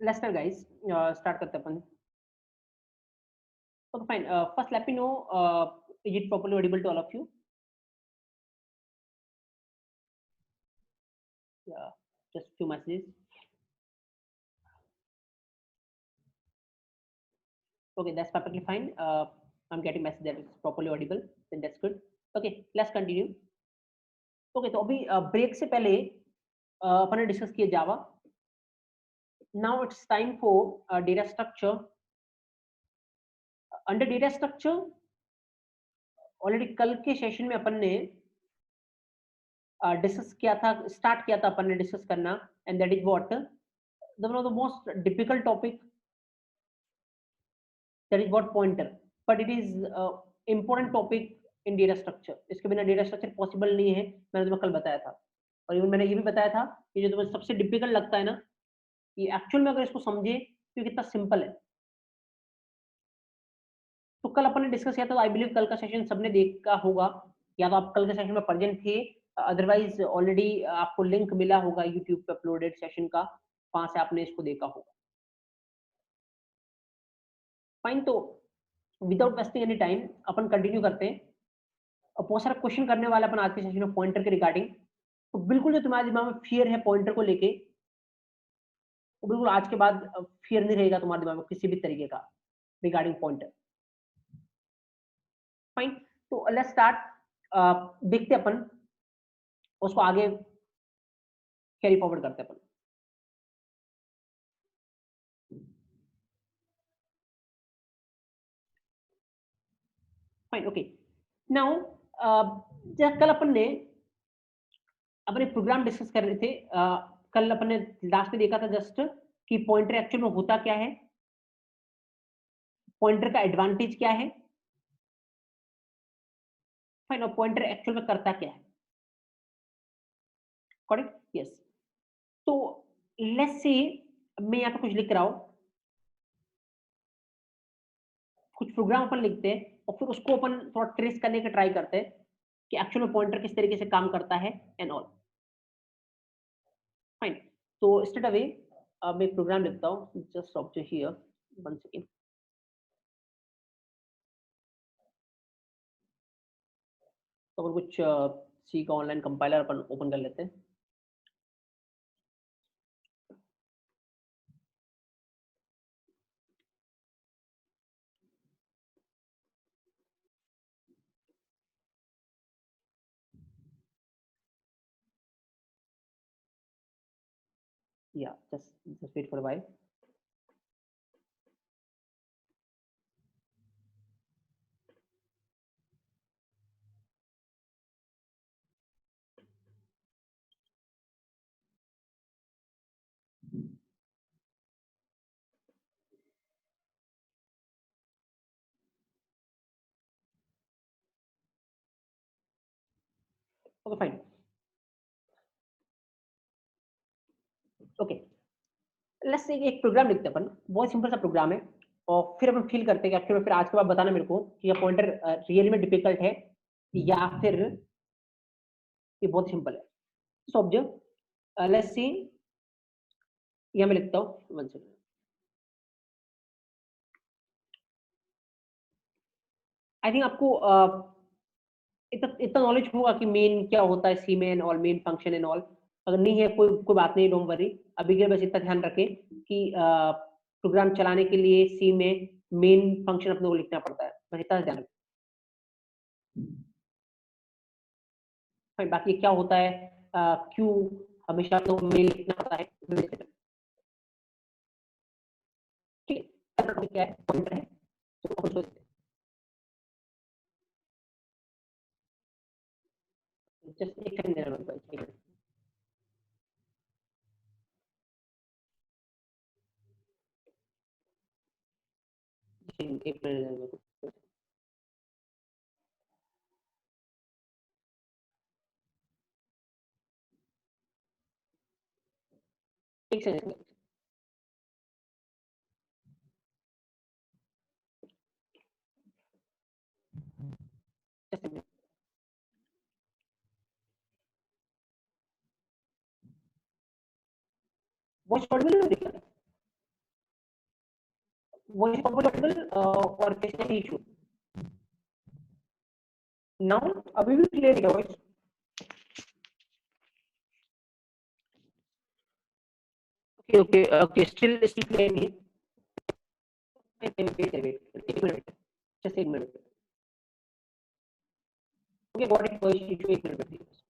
Let's start guys, start करते हैं अपन। Okay fine, first let me know is it properly audible to all of you? Just few messages. Okay, that's perfectly fine. I'm getting message that it's properly audible, then that's good. Okay, let's continue. Okay, तो अभी break से पहले अपन ने discuss किया जावा. Now it's time for data structure. Under data structure already कल के session में अपन ने डिस्कस किया था, स्टार्ट किया था अपन ने डिस्कस करना, and that is what the one of the most difficult topic, that is what pointer, but it is important topic in data structure. इसके बिना डेटा स्ट्रक्चर पॉसिबल नहीं है, मैंने तुम्हें कल बताया था. और इवन मैंने ये भी बताया था कि जो तुम्हें सबसे डिफिकल्ट लगता है ना, ये एक्चुअल में अगर इसको समझे तो कितना सिंपल है. तो कल अपन ने डिस्कस किया था, आई बिलीव कल का सेशन सबने देखा होगा, या तो आप कल के सेशन में प्रेजेंट थे, अदरवाइज ऑलरेडी आपको लिंक मिला होगा यूट्यूब पे अपलोडेड सेशन का, वहां से आपने इसको देखा होगा. फाइन, तो विदाउट वेस्टिंग एनी टाइम अपन कंटिन्यू करते हैं. और बहुत सारा क्वेश्चन करने वाला अपन आज के सेशन में पॉइंटर के रिगार्डिंग. तो बिल्कुल जो तुम्हारे दिमाग में फियर है पॉइंटर को लेके, तो बिल्कुल आज के बाद फियर नहीं रहेगा तुम्हारे दिमाग में किसी भी तरीके का रिगार्डिंग पॉइंटर. फाइन, तो लेट्स स्टार्ट. देखते अपन उसको आगे कैरी फॉरवर्ड करते अपन. Fine, okay. नाउ कल अपन ने अपने प्रोग्राम डिस्कस कर रहे थे. कल अपन ने लास्ट में देखा था जस्ट कि पॉइंटर एक्चुअल में होता क्या है, पॉइंटर का एडवांटेज क्या है. फाइन, और पॉइंटर एक्चुअल में करता क्या है. Correct, yes. तो लेट्स से मैं यहाँ पे कुछ लिख रहा हूँ, कुछ प्रोग्राम अपन लिखते हैं और फिर उसको अपन थोड़ा ट्रेस करने का ट्राई करते हैं कि एक्चुअल में पॉइंटर किस तरीके से काम करता है एंड ऑल. फाइन, तो स्टार्ट अवे. मैं प्रोग्राम लिखता हूँ, जस्ट ऑब्जर्व हियर, 1 सेकेंड. तो अपन कुछ सी का ऑनलाइन कंपाइलर अपन ओपन कर लेते हैं. Yeah, just wait for a while. Okay, fine. Okay, let's say एक प्रोग्राम लिखते हैं अपन, बहुत सिंपल सा प्रोग्राम है, और फिर अपन फील करते हैं कि एक्चुअली फिर आज के बाद बताना मेरे को कि ये पॉइंटर रियली में डिफिकल्ट है या फिर ये बहुत सिंपल है. So observe, let's see. यहाँ मैं लिखता हूँ, 1 सेकेंड. आई थिंक आपको इतना नॉलेज होगा कि मेन क्या होता है सी में and all, main function and all. अगर नहीं है कोई बात नहीं, डोंट वरी. अभी के बस इतना ध्यान रखें कि प्रोग्राम चलाने के लिए सी में मेन फंक्शन अपने को लिखना पड़ता है, बस इतना ध्यान रखें. बाकी क्या होता है, क्यों हमेशा तो मेन लिखना पड़ता है, ठीक है. क्या है, पॉइंटर है. तो जस्ट एक सेकंड देना मेरे को. एक मिनट. एक सेकंड. वॉइस ऑडिबल नहीं दिख रहा. वॉइस प्रॉपर्ली और कैसे इशू नाउ अभी भी क्लियर है वॉइस ओके स्टिल क्लियर नहीं वेट एक मिनट जस्ट एक मिनट okay got it voice issue एक मिनट please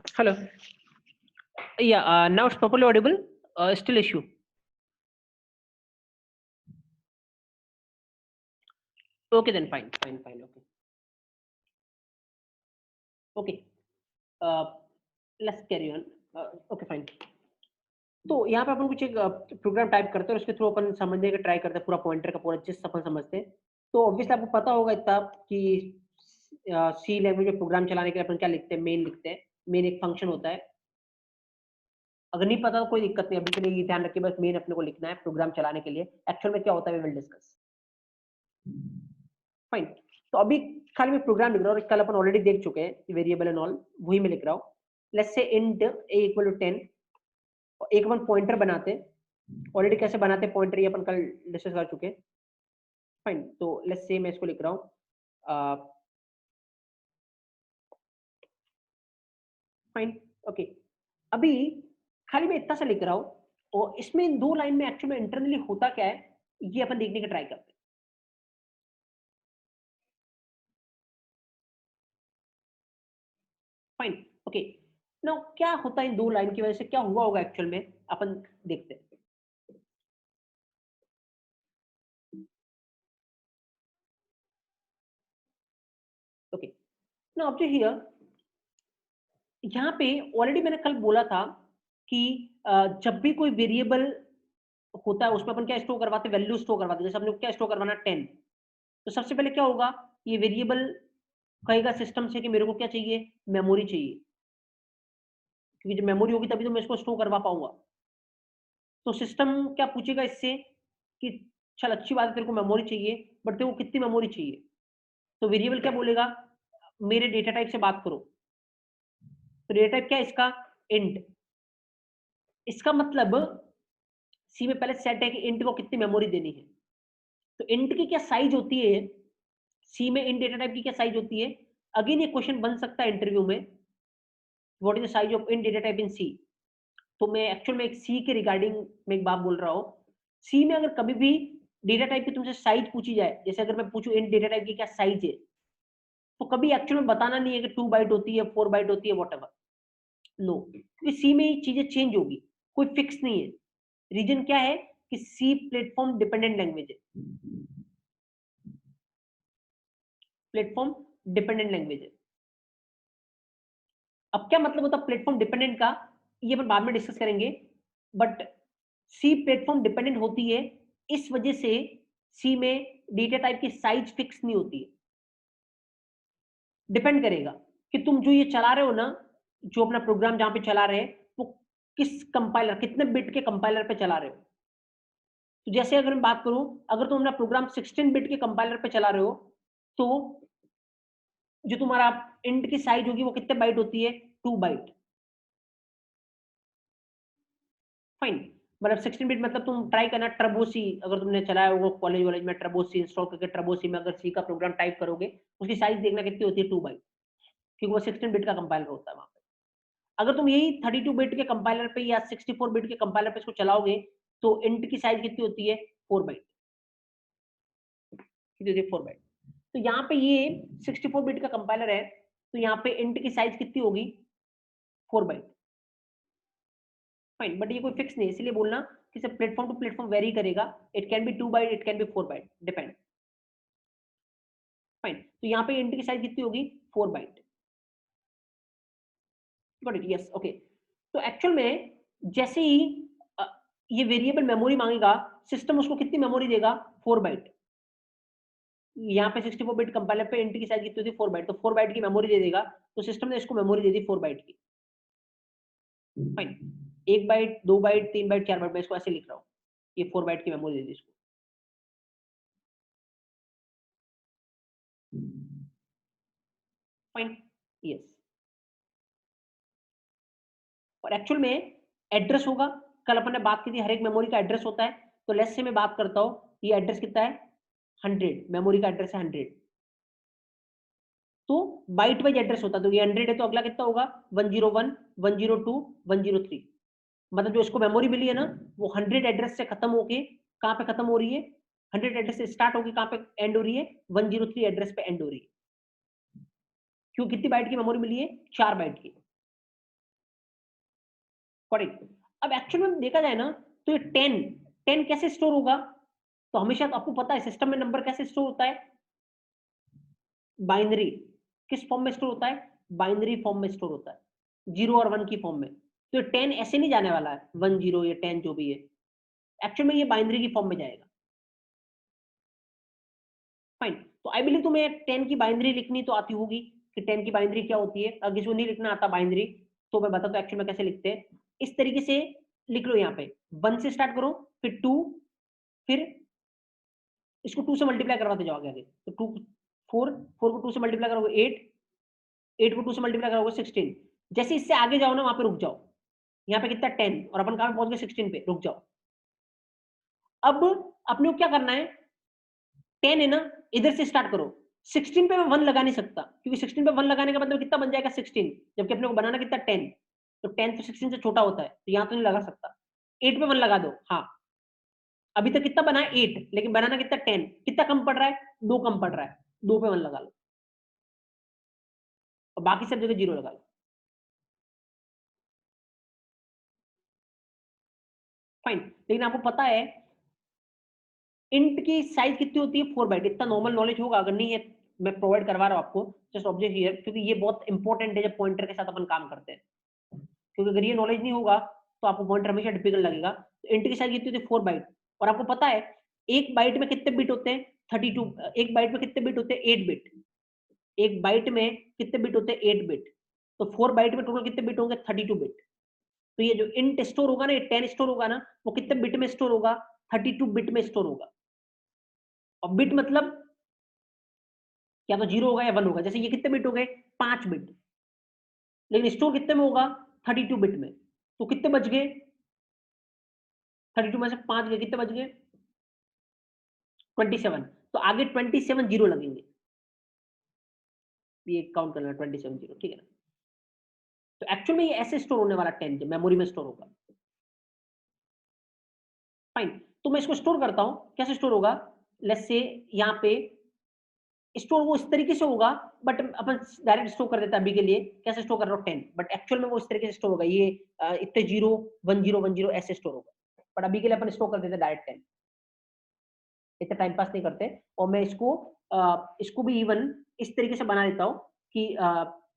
hello yeah now it's properly audible still issue okay then fine okay uh, let's carry on okay fine तो यहाँ पे अपन कुछ एक प्रोग्राम टाइप करते हैं और उसके थ्रू अपन समझने का ट्राई करते हैं पूरा पॉइंटर का पूरा जिस अपन समझते हैं तो ऑब्वियसली आपको पता होगा इतना कि सी लैंग्वेज में प्रोग्राम चलाने के लिए अपन क्या लिखते हैं मेन लिखते हैं मेन एक फंक्शन होता है अगर नहीं पता तो कोई दिक्कत नहीं अभी के लिए ये ध्यान रखिए बस मेन अपने को लिखना है प्रोग्राम चलाने के लिए एक्चुअल में क्या होता है वी विल डिस्कस फाइन तो अभी खाली मैं प्रोग्राम लिख रहा हूँ कल अपन ऑलरेडी देख चुके हैं वेरिएबल एंड ऑल वही मैं लिख रहा हूँ let's say int a equal to 10 एक अपन पॉइंटर बनाते हैं ऑलरेडी कैसे बनाते हैं पॉइंटर ये अपन कल डिस्कस कर चुके हैं फाइन तो लेट्स से मैं इसको लिख रहा हूँ फाइन ओके अभी खाली मैं इतना सा लिख रहा हूँ और इसमें इन दो लाइन में एक्चुअली में इंटरनली होता क्या है ये अपन देखने का ट्राई करते हैं फाइन ओके नाउ क्या होता है इन दो लाइन की वजह से क्या हुआ होगा एक्चुअल में अपन देखते हैं ओके नाउ ऑब्जर्व हियर यहाँ पे ऑलरेडी मैंने कल बोला था कि जब भी कोई वेरिएबल होता है उसमें अपन क्या स्टोर करवाते हैं वैल्यू स्टोर करवाते हैं जैसे अपने को क्या स्टोर करवाना 10 तो सबसे पहले क्या होगा ये वेरिएबल कहेगा सिस्टम से कि मेरे को क्या चाहिए मेमोरी चाहिए क्योंकि जब मेमोरी होगी तभी तो मैं इसको स्टोर करवा पाऊंगा तो सिस्टम क्या पूछेगा इससे कि चल अच्छी बात है तेरे को मेमोरी चाहिए बट तेरे को कितनी मेमोरी चाहिए तो वेरिएबल क्या बोलेगा मेरे डेटा टाइप से बात करो तो डेटा टाइप क्या है इसका इंट इसका मतलब सी में पहले सेट है कि इंट को कितनी मेमोरी देनी है तो इंट की क्या साइज होती है सी में इंट डेटा टाइप की क्या साइज होती है अगेन ये क्वेश्चन बन सकता है इंटरव्यू में what is the size of int data type in C तो मैं एक्चुअल में एक सी के रिगार्डिंग में एक बात बोल रहा हूँ सी में अगर कभी भी डेटा टाइप की तुमसे साइज पूछी जाए जैसे अगर मैं पूछूं इंट डेटा टाइप की क्या साइज है तो कभी एक्चुअल में बताना नहीं है कि 2 बाइट होती है 4 बाइट होती है वॉट एवर नो क्योंकि सी में चीजें चेंज होगी कोई फिक्स नहीं है रीजन क्या है कि सी प्लेटफॉर्म डिपेंडेंट लैंग्वेज है प्लेटफॉर्म डिपेंडेंट लैंग्वेज है। अब क्या मतलब होता है प्लेटफॉर्म डिपेंडेंट का, ये अपन बाद में डिस्कस करेंगे, बट सी प्लेटफॉर्म डिपेंडेंट होती है इस वजह से सी में डेटा टाइप की साइज फिक्स नहीं होती है। डिपेंड करेगा कि तुम जो ये चला रहे हो ना, जो अपना प्रोग्राम जहां पे चला रहे हैं वो किस कंपाइलर, कितने बिट के कंपाइलर पे चला रहे हो। तो जैसे अगर मैं बात करूं, अगर तुम अपना प्रोग्राम 16 बिट के कंपाइलर पे चला रहे हो तो जो तुम्हारा इंट की साइज होगी वो कितने बाइट होती है, 2 बाइट। फाइन, मतलब 16 बिट मतलब तुम ट्राई करना ट्रबोसी, अगर तुमने चलाया होगा कॉलेज वॉलेज में ट्रबोसी इंस्टॉल करके, ट्रबोसी में अगर सी का प्रोग्राम टाइप करोगे उसकी साइज देखना कितनी होती है, 2 बाइट, क्योंकि वो 16 बिट का कंपाइलर होता है वहां पे। अगर तुम यही 32 बिट के कंपाइलर पे या 64 बिट के कंपाइलर पे इसको चलाओगे तो इंट की साइज कितनी होती है, 4 बाइट, कितनी होती है, 4 बाइट। तो यहाँ पे ये 64 बिट का कंपाइलर है, तो यहाँ पे इंट की साइज कितनी होगी, 4 बाइट। फाइन, बट ये कोई फिक्स नहीं है, इसलिए बोलना कि सब प्लेटफॉर्म टू प्लेटफॉर्म वेरी करेगा, it can be 2 byte, it can be 4 byte, depend. Fine, तो यहाँ पे इंट की साइज कितनी होगी, 4 byte. Got it, yes, okay. तो एक्चुअल में जैसे ही अ, ये वेरिएबल मेमोरी मांगेगा, सिस्टम उसको कितनी मेमोरी देगा, 4 बाइट। यहाँ पे 64 बिट कंपाइलर पे इंट की साइज कितनी होती है, 4 बाइट, तो 4 बाइट की मेमोरी दे देगा, तो सिस्टम ने इसको मेमोरी दे दी 4 बाइट की। Fine, 1 byte, 2 byte, 3 byte, 4 byte, मैं इसको ऐसे लिख रहा हूँ, ये 4 बाइट की मेमोरी दे दी इसको। Fine, yes. और एक्चुअल में एड्रेस होगा, कल अपन ने बात की थी हर एक मेमोरी का एड्रेस होता है, तो लेट्स से मैं बात करता हूँ, ये एड्रेस कितना है, 100, मेमोरी का एड्रेस है 100, तो बाइट वाइज एड्रेस होता है, तो ये 100 है तो अगला कितना होगा, 101, 102, 103। मतलब जो इसको मेमोरी मिली है ना, वो 100 एड्रेस से खत्म होके कहां पे खत्म हो रही है, 100 एड्रेस से स्टार्ट होके कहां पे एंड हो रही है, 103 एड्रेस पे एंड हो रही है। क्यों, कितनी बाइट की मेमोरी मिली है, 4 बाइट की। करेक्ट। अब एक्चुअल में देखा जाए ना, तो ये 10 कैसे स्टोर होगा, तो हमेशा तो आपको पता है सिस्टम में नंबर कैसे स्टोर होता है, बाइनरी। किस फॉर्म में स्टोर होता है, बाइनरी फॉर्म में स्टोर होता है, 0 और 1 की फॉर्म में। तो 10 ऐसे नहीं जाने वाला है, 1 0 या 10 जो भी है, एक्चुअल में ये बाइनरी की फॉर्म में जाएगा। फाइन, तो आई बिलीव तुम्हें 10 की बाइनरी लिखनी तो आती होगी कि 10 की बाइनरी क्या होती है। अगर किसी को नहीं लिखना आता बाइनरी, तो मैं बताता हूँ एक्चुअल में कैसे लिखते हैं। इस तरीके से लिख लो, यहाँ पे 1 से स्टार्ट करो, फिर 2, फिर इसको 2 से मल्टीप्लाई करवाते जाओगे आगे, तो 2 4, 4 को 2 से मल्टीप्लाई करोगे 8, 8 को 2 से मल्टीप्लाई करोगे 16। जैसे इससे आगे जाओ ना, वहां पे रुक जाओ, यहाँ पे कितना 10, और अपन कहां पहुंच गए, 16 पे, रुक जाओ। अब अपने को क्या करना है, 10 है ना, इधर से स्टार्ट करो, 16 पे मैं 1 लगा नहीं सकता, क्योंकि 16 पे 1 लगाने का मतलब कितना बन जाएगा, 16, जबकि अपने को बनाना कितना 10, तो 10 तो 16 से छोटा होता है, तो यहाँ तो नहीं लगा सकता। 8 पे 1 लगा दो, हाँ, अभी तक कितना बना है 8, लेकिन बनाना कितना 10, कितना कम पड़ रहा है, 2 कम पड़ रहा है, 2 पे 1 लगा लो, और बाकी सब जगह 0 लगा लो। फाइन, लेकिन आपको पता है इंट की साइज कितनी होती है, 4 बाइट। इतना नॉर्मल नॉलेज होगा, अगर नहीं है मैं प्रोवाइड करवा रहा हूँ आपको, जस्ट ऑब्जर्व हियर, क्योंकि ये बहुत इंपॉर्टेंट है जब पॉइंटर के साथ अपन काम करते हैं, क्योंकि अगर ये नॉलेज नहीं होगा तो आपको पॉइंटर हमेशा डिफिकल्ट लगेगा। तो इंट की साइज कितनी होती है, 4 बाइट, और आपको पता है एक बाइट में कितने बिट होते हैं, 32, एक बाइट में कितने बिट होते हैं, 8 बिट, एक बाइट में कितने बिट होते हैं, 8 बिट, तो 4 बाइट में टोटल कितने बिट होंगे, 32 बिट। तो ये जो इंट स्टोर होगा ना, ये 10 स्टोर होगा ना, वो कितने बिट में स्टोर होगा, 32 बिट में स्टोर होगा। और बिट मतलब या तो 0 होगा या 1 होगा, जैसे ये कितने बिट हो गए, 5 बिट, लेकिन स्टोर कितने में होगा, 32 बिट में, तो कितने बच गए, 32 में से 5 गए, कितने बच गए, 27, तो आगे 27 जीरो लगेंगे, ये काउंट करना, 27 जीरो, ठीक है ना। तो एक्चुअल में ये ऐसे स्टोर होने वाला 10 जब मेमोरी में स्टोर होगा। फाइन, तो मैं इसको स्टोर करता हूं, कैसे स्टोर होगा, लेट्स से यहाँ पे स्टोर वो इस तरीके से होगा, बट अपन डायरेक्ट स्टोर कर देता है अभी के लिए, कैसे स्टोर कर रहा हूँ 10, बट एक्चुअल में वो इस तरीके से स्टोर होगा, ये इतने 0 1 0 1 0 ऐसे स्टोर होगा, बट अभी के लिए अपन स्टोर कर देते हैं डायरेक्ट 10। इतना टाइम पास नहीं करते। और मैं इसको भी इवन इस तरीके से बना देता हूँ कि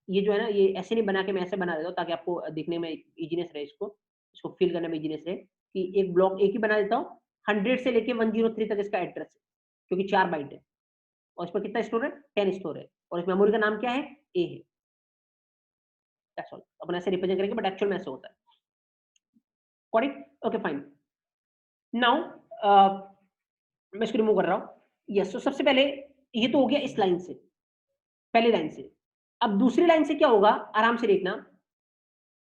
ये जो है ना, ये ऐसे नहीं बना के मैं ऐसे बना देता हूँ ताकि आपको दिखने में इजीनेस रहे, इसको फील करने में इजीनेस रहे कि एक ब्लॉक एक ही बना देता हूँ। 100 से लेके 103 तक इसका एड्रेस है, क्योंकि 4 बाइट है और इसमें कितना स्टोर है, 10 स्टोर है और इस मेमोरी का नाम क्या है, ए है। That's all. अपन ऐसे रिप्रेजेंट करेंगे बट एक्चुअल में ऐसे होता है। Correct, okay fine. नाउ मैं इसको रिमूव कर रहा हूँ। यस, तो सबसे पहले ये तो हो गया इस लाइन से, पहली लाइन से। अब दूसरी लाइन से क्या होगा, आराम से देखना।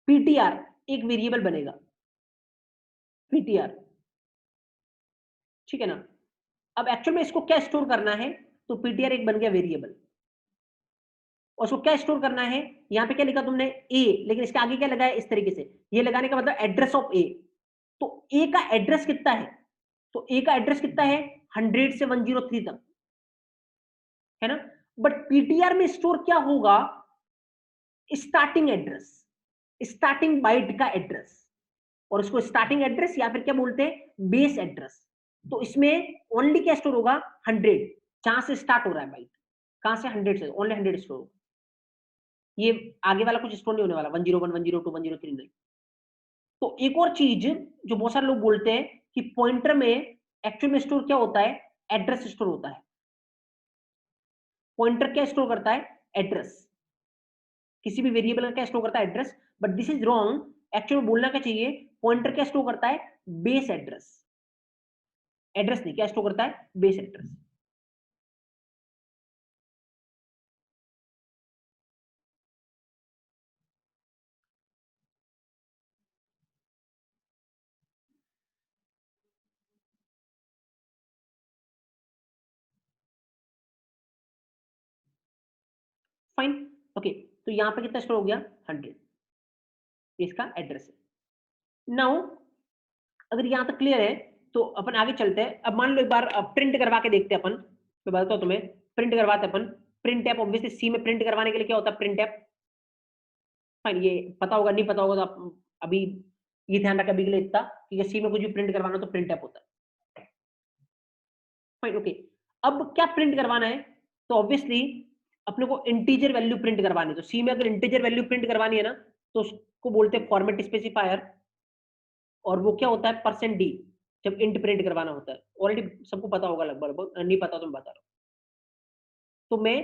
पीटीआर एक वेरिएबल बनेगा, पीटीआर, ठीक है ना। अब एक्चुअल में इसको क्या स्टोर करना है, तो पीटीआर एक बन गया वेरिएबल और उसको क्या स्टोर करना है। यहां पे क्या लिखा तुमने, ए, लेकिन इसके आगे क्या लगा है, इस तरीके से ये लगाने का मतलब एड्रेस ऑफ ए। तो ए का एड्रेस कितना है, तो ए का एड्रेस कितना है, 100 से 103 तक, है ना। बट पीटीआर में स्टोर क्या होगा, स्टार्टिंग एड्रेस, स्टार्टिंग बाइट का एड्रेस, और उसको स्टार्टिंग एड्रेस या फिर क्या बोलते हैं, बेस एड्रेस। तो इसमें ओनली क्या स्टोर होगा, 100, जहां से स्टार्ट हो रहा है बाइट, कहां से, 100 से, ओनली 100 स्टोर होगा। ये आगे वाला कुछ स्टोर नहीं होने वाला, 101, 102, 103 नहीं। तो एक और चीज जो बहुत सारे लोग बोलते हैं कि पॉइंटर में एक्चुअल में स्टोर क्या होता है, एड्रेस स्टोर होता है। पॉइंटर क्या स्टोर करता है, एड्रेस। किसी भी वेरिएबल का क्या स्टोर करता है, address. But this is wrong, actual में बोलना क्या चाहिए, पॉइंटर क्या स्टोर करता है, बेस एड्रेस। एड्रेस नहीं, क्या स्टोर करता है, बेस एड्रेस। Fine, okay. तो यहां पे कितना स्टोर हो गया, 100, इसका एड्रेस है। नाउ अगर यहां तक क्लियर है तो अपन आगे चलते हैं। अब मान लो एक बार प्रिंट करवा के देखते हैं अपन। मैं बताता हूं तुम्हें, प्रिंट करवाते अपन। प्रिंट टैप, ऑब्वियसली सी में प्रिंट करवाने के लिए क्या होता है, प्रिंट टैप। फाइन, ये पता होगा, नहीं पता होगा तो आप अभी ये ध्यान रखा अभी के लिए इतना कि सी में कुछ भी प्रिंट करवाना तो प्रिंट टैप होता है। Fine, okay. अब क्या प्रिंट करवाना है, तो ऑब्वियसली अपने को इंटीजर वैल्यू प्रिंट करवानी है। तो सी में अगर इंटीजर वैल्यू प्रिंट करवानी है ना, तो उसको बोलते हैं फॉर्मेट स्पेसिफायर, और वो क्या होता है, %d, जब इंट प्रिंट करवाना होता है। ऑलरेडी सबको पता होगा लगभग, नहीं पता तो मैं बता रहा हूँ। तो मैं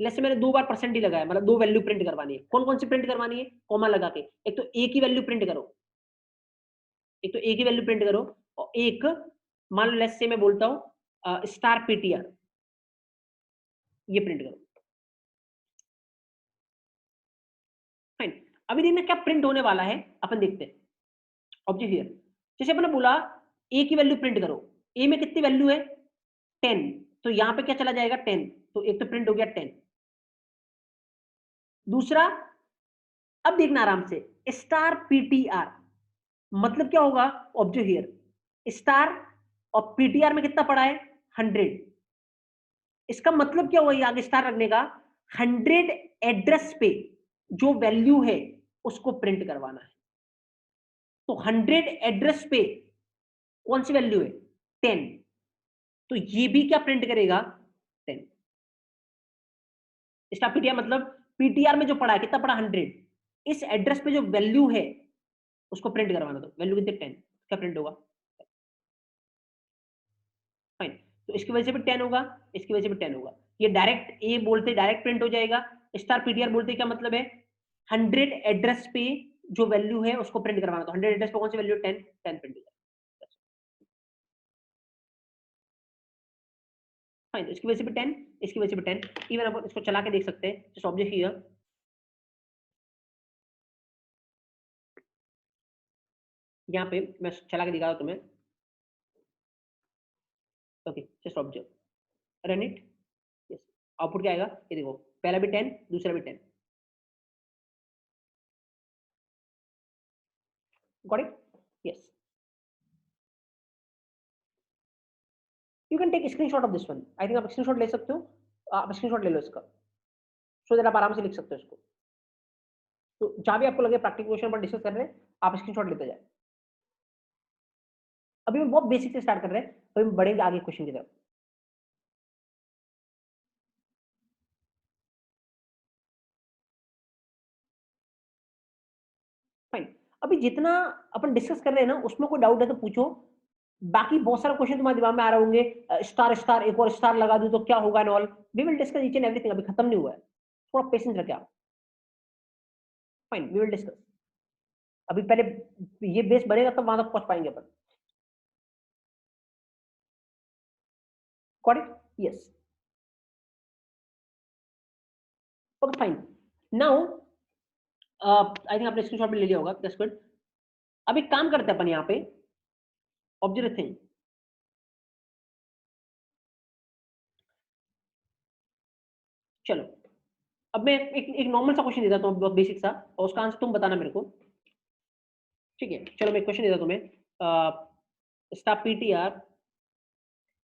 जैसे मैंने 2 बार %d लगाया, मतलब 2 वैल्यू प्रिंट करवानी है। कौन कौन सी प्रिंट करवानी है, कॉमा लगा के। एक तो ए की वैल्यू प्रिंट करो, एक तो ए की वैल्यू प्रिंट करो, और एक मान लो लेट्स से मैं बोलता हूँ स्टार पीटीआर, ये प्रिंट करो। फाइन, अभी देखना क्या प्रिंट होने वाला है, अपन देखते हैं। ऑब्जेक्ट हियर, जैसे अपने बोला ए की वैल्यू प्रिंट करो, ए में कितनी वैल्यू है, 10, तो यहां पे क्या चला जाएगा, 10। तो एक तो प्रिंट हो गया 10। दूसरा, अब देखना आराम से, स्टार पीटीआर मतलब क्या होगा, ऑब्जेक्ट हियर स्टार, और पीटीआर में कितना पड़ा है, 100। इसका मतलब क्या हुआ ये आगे स्टार रखने का, 100 एड्रेस पे जो वैल्यू है उसको प्रिंट करवाना है। तो 100 एड्रेस पे कौन सी वैल्यू है, 10, तो ये भी क्या प्रिंट करेगा, 10। स्टार पीटीआर मतलब पीटीआर में जो पड़ा है, कितना पड़ा, 100, इस एड्रेस पे जो वैल्यू है उसको प्रिंट करवाना। दो वैल्यू कितनी, 10, क्या प्रिंट होगा, फाइन। तो इसकी वजह से भी 10 होगा, इसकी वजह से भी 10 होगा। ये डायरेक्ट ए बोलते डायरेक्ट प्रिंट हो जाएगा। स्टार पीटीआर बोलते क्या मतलब है, 100 एड्रेस पे जो वैल्यू है उसको प्रिंट करवाना। तो 100 एड्रेस पे कौन सी वैल्यू, 10, 10 प्रिंट होगा। फाइन, तो इसकी वजह से भी 10, इसकी वजह से भी 10। इवन अपन इसको चला के देख सकते हैं, जस्ट ऑब्जेक्ट हियर, यहाँ पे मैं चला के दिखा रहा हूं तुम्हें। Okay, just observe, run it. Yes, output क्या आएगा, ये देखो, पहला भी 10, दूसरा भी 10। Got it, yes. You can take screenshot of this one. I think आप स्क्रीनशॉट ले सकते हो, आप स्क्रीनशॉट ले लो इसका, सो दैट आप आराम से लिख सकते हो इसको। तो जहां भी आपको लगे प्रैक्टिकल क्वेश्चन पर डिस्कस कर रहे हैं, आप स्क्रीनशॉट लेते जाए। अभी हम बहुत बेसिक से स्टार्ट कर रहे हैं, अभी हम बढ़ेंगे आगे क्वेश्चन की तरफ। अभी जितना अपन डिस्कस कर रहे हैं ना, उसमें कोई डाउट है तो पूछो। बाकी बहुत सारे क्वेश्चन तुम्हारे दिमाग में आ रहे होंगे, स्टार स्टार एक और स्टार लगा दूं तो क्या होगा and all. We will discuss each and everything, अभी खत्म नहीं हुआ है, थोड़ा पेशेंस रखे आप। Fine, we will discuss. अभी पहले ये बेस बनेगा तब वहां तक पहुंच पाएंगे अपन। Got it? Yes. Okay fine. Now I think आपने स्क्रीनशॉट भी ले लिया होगा, दैट्स गुड। अब एक काम करते हैं अपन यहाँ पे, ऑब्जर्व थिंग। चलो, अब मैं एक नॉर्मल सा क्वेश्चन देता हूँ, बहुत बेसिक सा, और उसका आंसर तुम बताना मेरे को, ठीक है? चलो मैं क्वेश्चन देता हूँ तुम्हें। Star PTR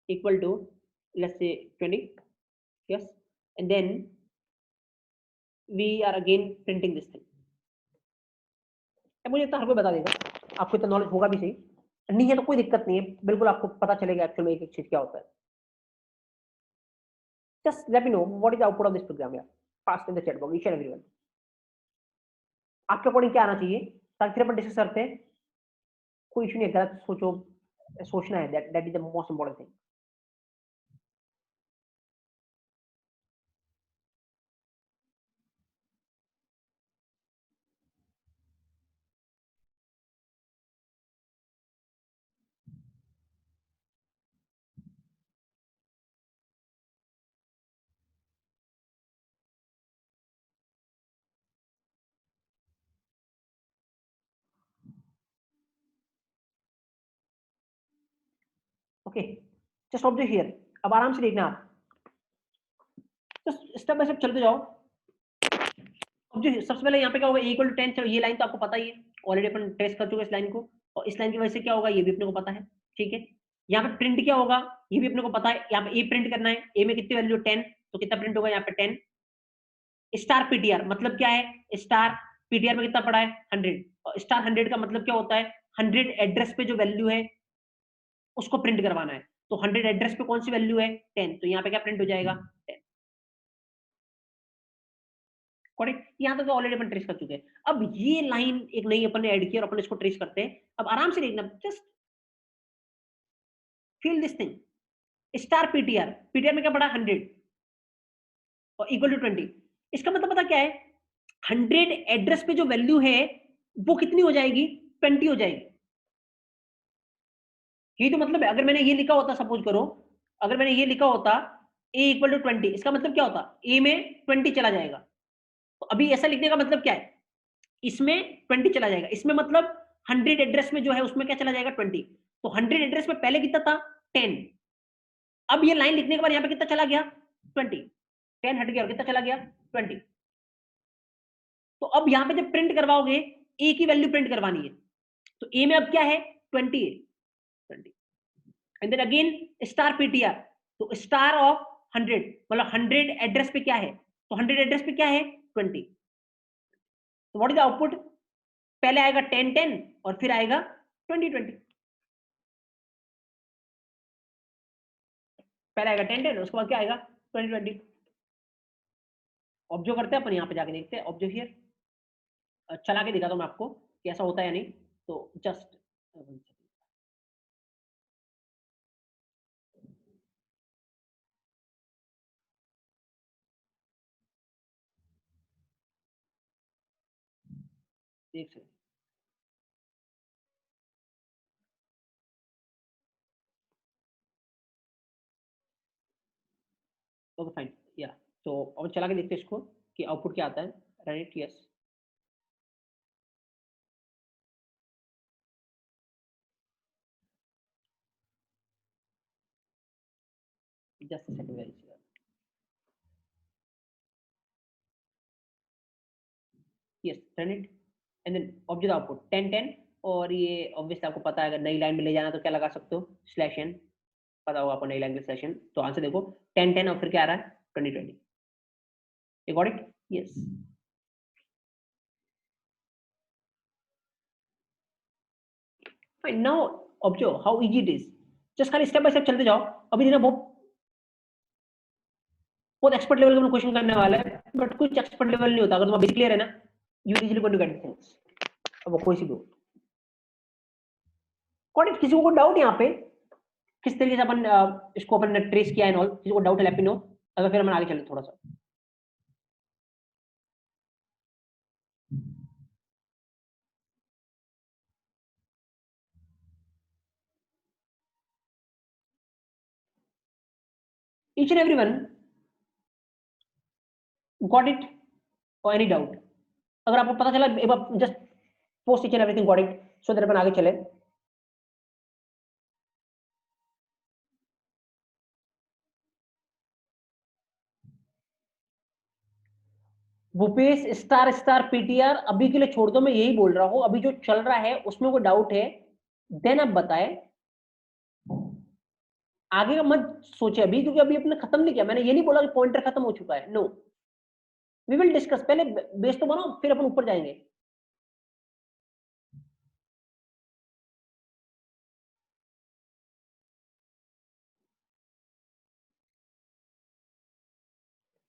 equal to let's say 20, yes, and then we are again printing this thing। अब मुझे इतना हर कोई बता देगा, आपको इतना नॉलेज होगा भी सही, नहीं है तो कोई दिक्कत नहीं है, बिल्कुल आपको पता चलेगा एक्चुअल में एक एक चीज क्या होता है। Just let me know what is the output of this program here, fast in the chat box, each and everyone। आपके अकॉर्डिंग क्या आना चाहिए, ताकि फिर अपन डिस्कस करते हैं। कोई इशू नहीं है, गलत सोचो, सोचना है, that is the most important thing. Okay, just observe here. अब आराम से देखना आप, जस्ट स्टेप बाय स्टेप चलते जाओ। अब जो सबसे पहले यहाँ पे क्या होगा, इक्वल टू 10, ये लाइन तो आपको पता ही है, ऑलरेडी अपन टेस्ट कर चुके हैं इस लाइन को, और इस लाइन की वजह से क्या होगा ये भी अपने को पता है, ठीक है? यहाँ पे प्रिंट क्या होगा ये भी अपने को पता है, यहाँ पे ए प्रिंट करना है, ए में कितनी वैल्यू 10, तो कितना प्रिंट होगा यहाँ पे 10। स्टार पीटीआर मतलब क्या है, स्टार पीटीआर में कितना पड़ा है 100, और स्टार 100 का मतलब क्या होता है, 100 एड्रेस पे जो वैल्यू है उसको प्रिंट करवाना है। तो 100 एड्रेस पे कौन सी वैल्यू है 10, तो यहाँ पे क्या प्रिंट हो जाएगा 10। करेक्ट, यहाँ तक तो ऑलरेडी अपन ट्रेस कर चुके हैं। अब ये लाइन एक नई अपन ने ऐड की और अपन इसको ट्रेस करते हैं। अब आराम से देखना, just feel this thing. Star PTR, PTR में क्या पड़ा 100 और इक्वल टू 20, इसका मतलब पता क्या है, 100 एड्रेस पे जो वैल्यू है वो कितनी हो जाएगी, 20 हो जाएगी। ये तो मतलब है, अगर मैंने ये लिखा होता, सपोज करो अगर मैंने ये लिखा होता a इक्वल टू 20, इसका मतलब क्या होता, a में 20 चला जाएगा। तो अभी ऐसा लिखने का मतलब क्या है, इसमें 20 चला जाएगा, इसमें मतलब 100 एड्रेस में जो है उसमें क्या चला जाएगा 20। तो 100 एड्रेस में पहले कितना था 10, अब ये लाइन लिखने के बाद यहाँ पे कितना चला गया 20, 10 हट गया और कितना चला गया 20। तो अब यहाँ पे जब प्रिंट करवाओगे ए की वैल्यू प्रिंट करवानी है, तो ए में अब क्या है 20 है, 20 and then again star PTR, तो स्टार ऑफ 100 मतलब 100 एड्रेस पे क्या है, तो 100 एड्रेस पे क्या है 20। तो व्हाट इज द आउटपुट, पहले आएगा 10 10 और फिर आएगा 20 20, पहले आएगा 10 10 उसके बाद क्या आएगा 20 20। ऑब्जर्व करते हैं अपन, यहाँ पे जाके देखते हैं, ऑब्जर्व हियर, चला के दिखाता हूँ मैं आपको कि ऐसा होता है या नहीं। तो जस्ट एक सेकंड। ओके फाइन, या तो अब चला के देखते हैं इसको कि आउटपुट क्या आता है। Right, yes, just second very, yes run it and then observe output 10 10। और ये ऑब्वियसली आपको पता है, अगर नई लाइन में ले जाना तो क्या लगा सकते हो स्लैश एन, पता होगा आपको नई लाइन में स्लैश एन। तो आंसर देखो 10 10 और फिर क्या आ रहा है 20 20। You got it? Yes. Fine, now observe how easy it is, just खाली स्टेप बाय स्टेप चलते जाओ। अभी देखना बहुत बहुत एक्सपर्ट लेवल का क्वेश्चन करने वाला है, बट कुछ एक्सपर्ट लेवल नहीं होता, अगर तुम्हारा बेसिक क्लियर है ना, you easily going to get things. अब वो कोई सी दो। किसी को डाउट यहाँ पे किस तरीके से अपन इसको अपन ने ट्रेस किया है ऑल, किसी को डाउट है लेट मी नो, अगर फिर हम आगे चले थोड़ा सा। Each and everyone got it और एनी डाउट? अगर आपको पता चला एक बार just post each and everything got it so that अपन आगे चले। भूपेश स्टार स्टार पीटीआर अभी के लिए छोड़ दो, मैं यही बोल रहा हूं, अभी जो चल रहा है उसमें कोई डाउट है देन आप बताएं, आगे का मत सोचे अभी, क्योंकि अभी अपने खत्म नहीं किया। मैंने ये नहीं बोला कि पॉइंटर खत्म हो चुका है, नो, वी विल डिस्कस, पहले बेस तो बनाओ फिर अपन ऊपर जाएंगे।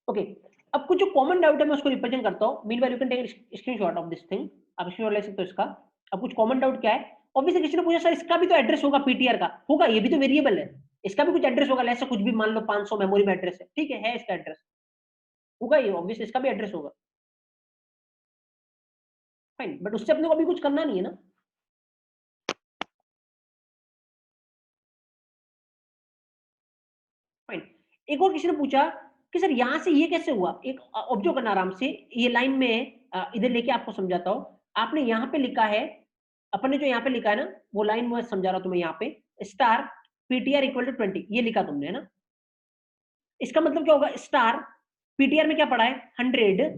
ओके अब कुछ जो कॉमन डाउट है मैं उसको रिप्रेजेंट करता हूं, meanwhile you can take screenshot of this thing, आप स्क्रीनशॉट ले सकते हो इसका। अब कुछ कॉमन डाउट क्या है, ऑब्वियसली किसी ने पूछा सर इसका भी तो एड्रेस होगा, पीटीआर का होगा, ये भी तो वेरिएबल है, इसका भी कुछ एड्रेस होगा, ऐसा कुछ भी मान लो 500 मेमोरी में एड्रेस है, ठीक है इसका एड्रेस होगा, ये ऑब्वियसली इसका भी एड्रेस होगा, फाइन, बट उससे अपने को अभी कुछ करना नहीं है ना। फाइन, एक और किसी ने पूछा कि सर यहां से ये कैसे हुआ, एक ऑब्जर्व करना आराम से, ये लाइन में इधर लेके आपको समझाता हूं। आपने यहाँ पे लिखा है, अपन ने जो यहाँ पे लिखा है ना वो लाइन मैं समझा रहा हूं तुम्हें, यहाँ पे स्टार पीटीआर इक्वल टू 20 ये लिखा तुमने है ना, इसका मतलब क्या होगा, स्टार पीटीआर में क्या पड़ा है 100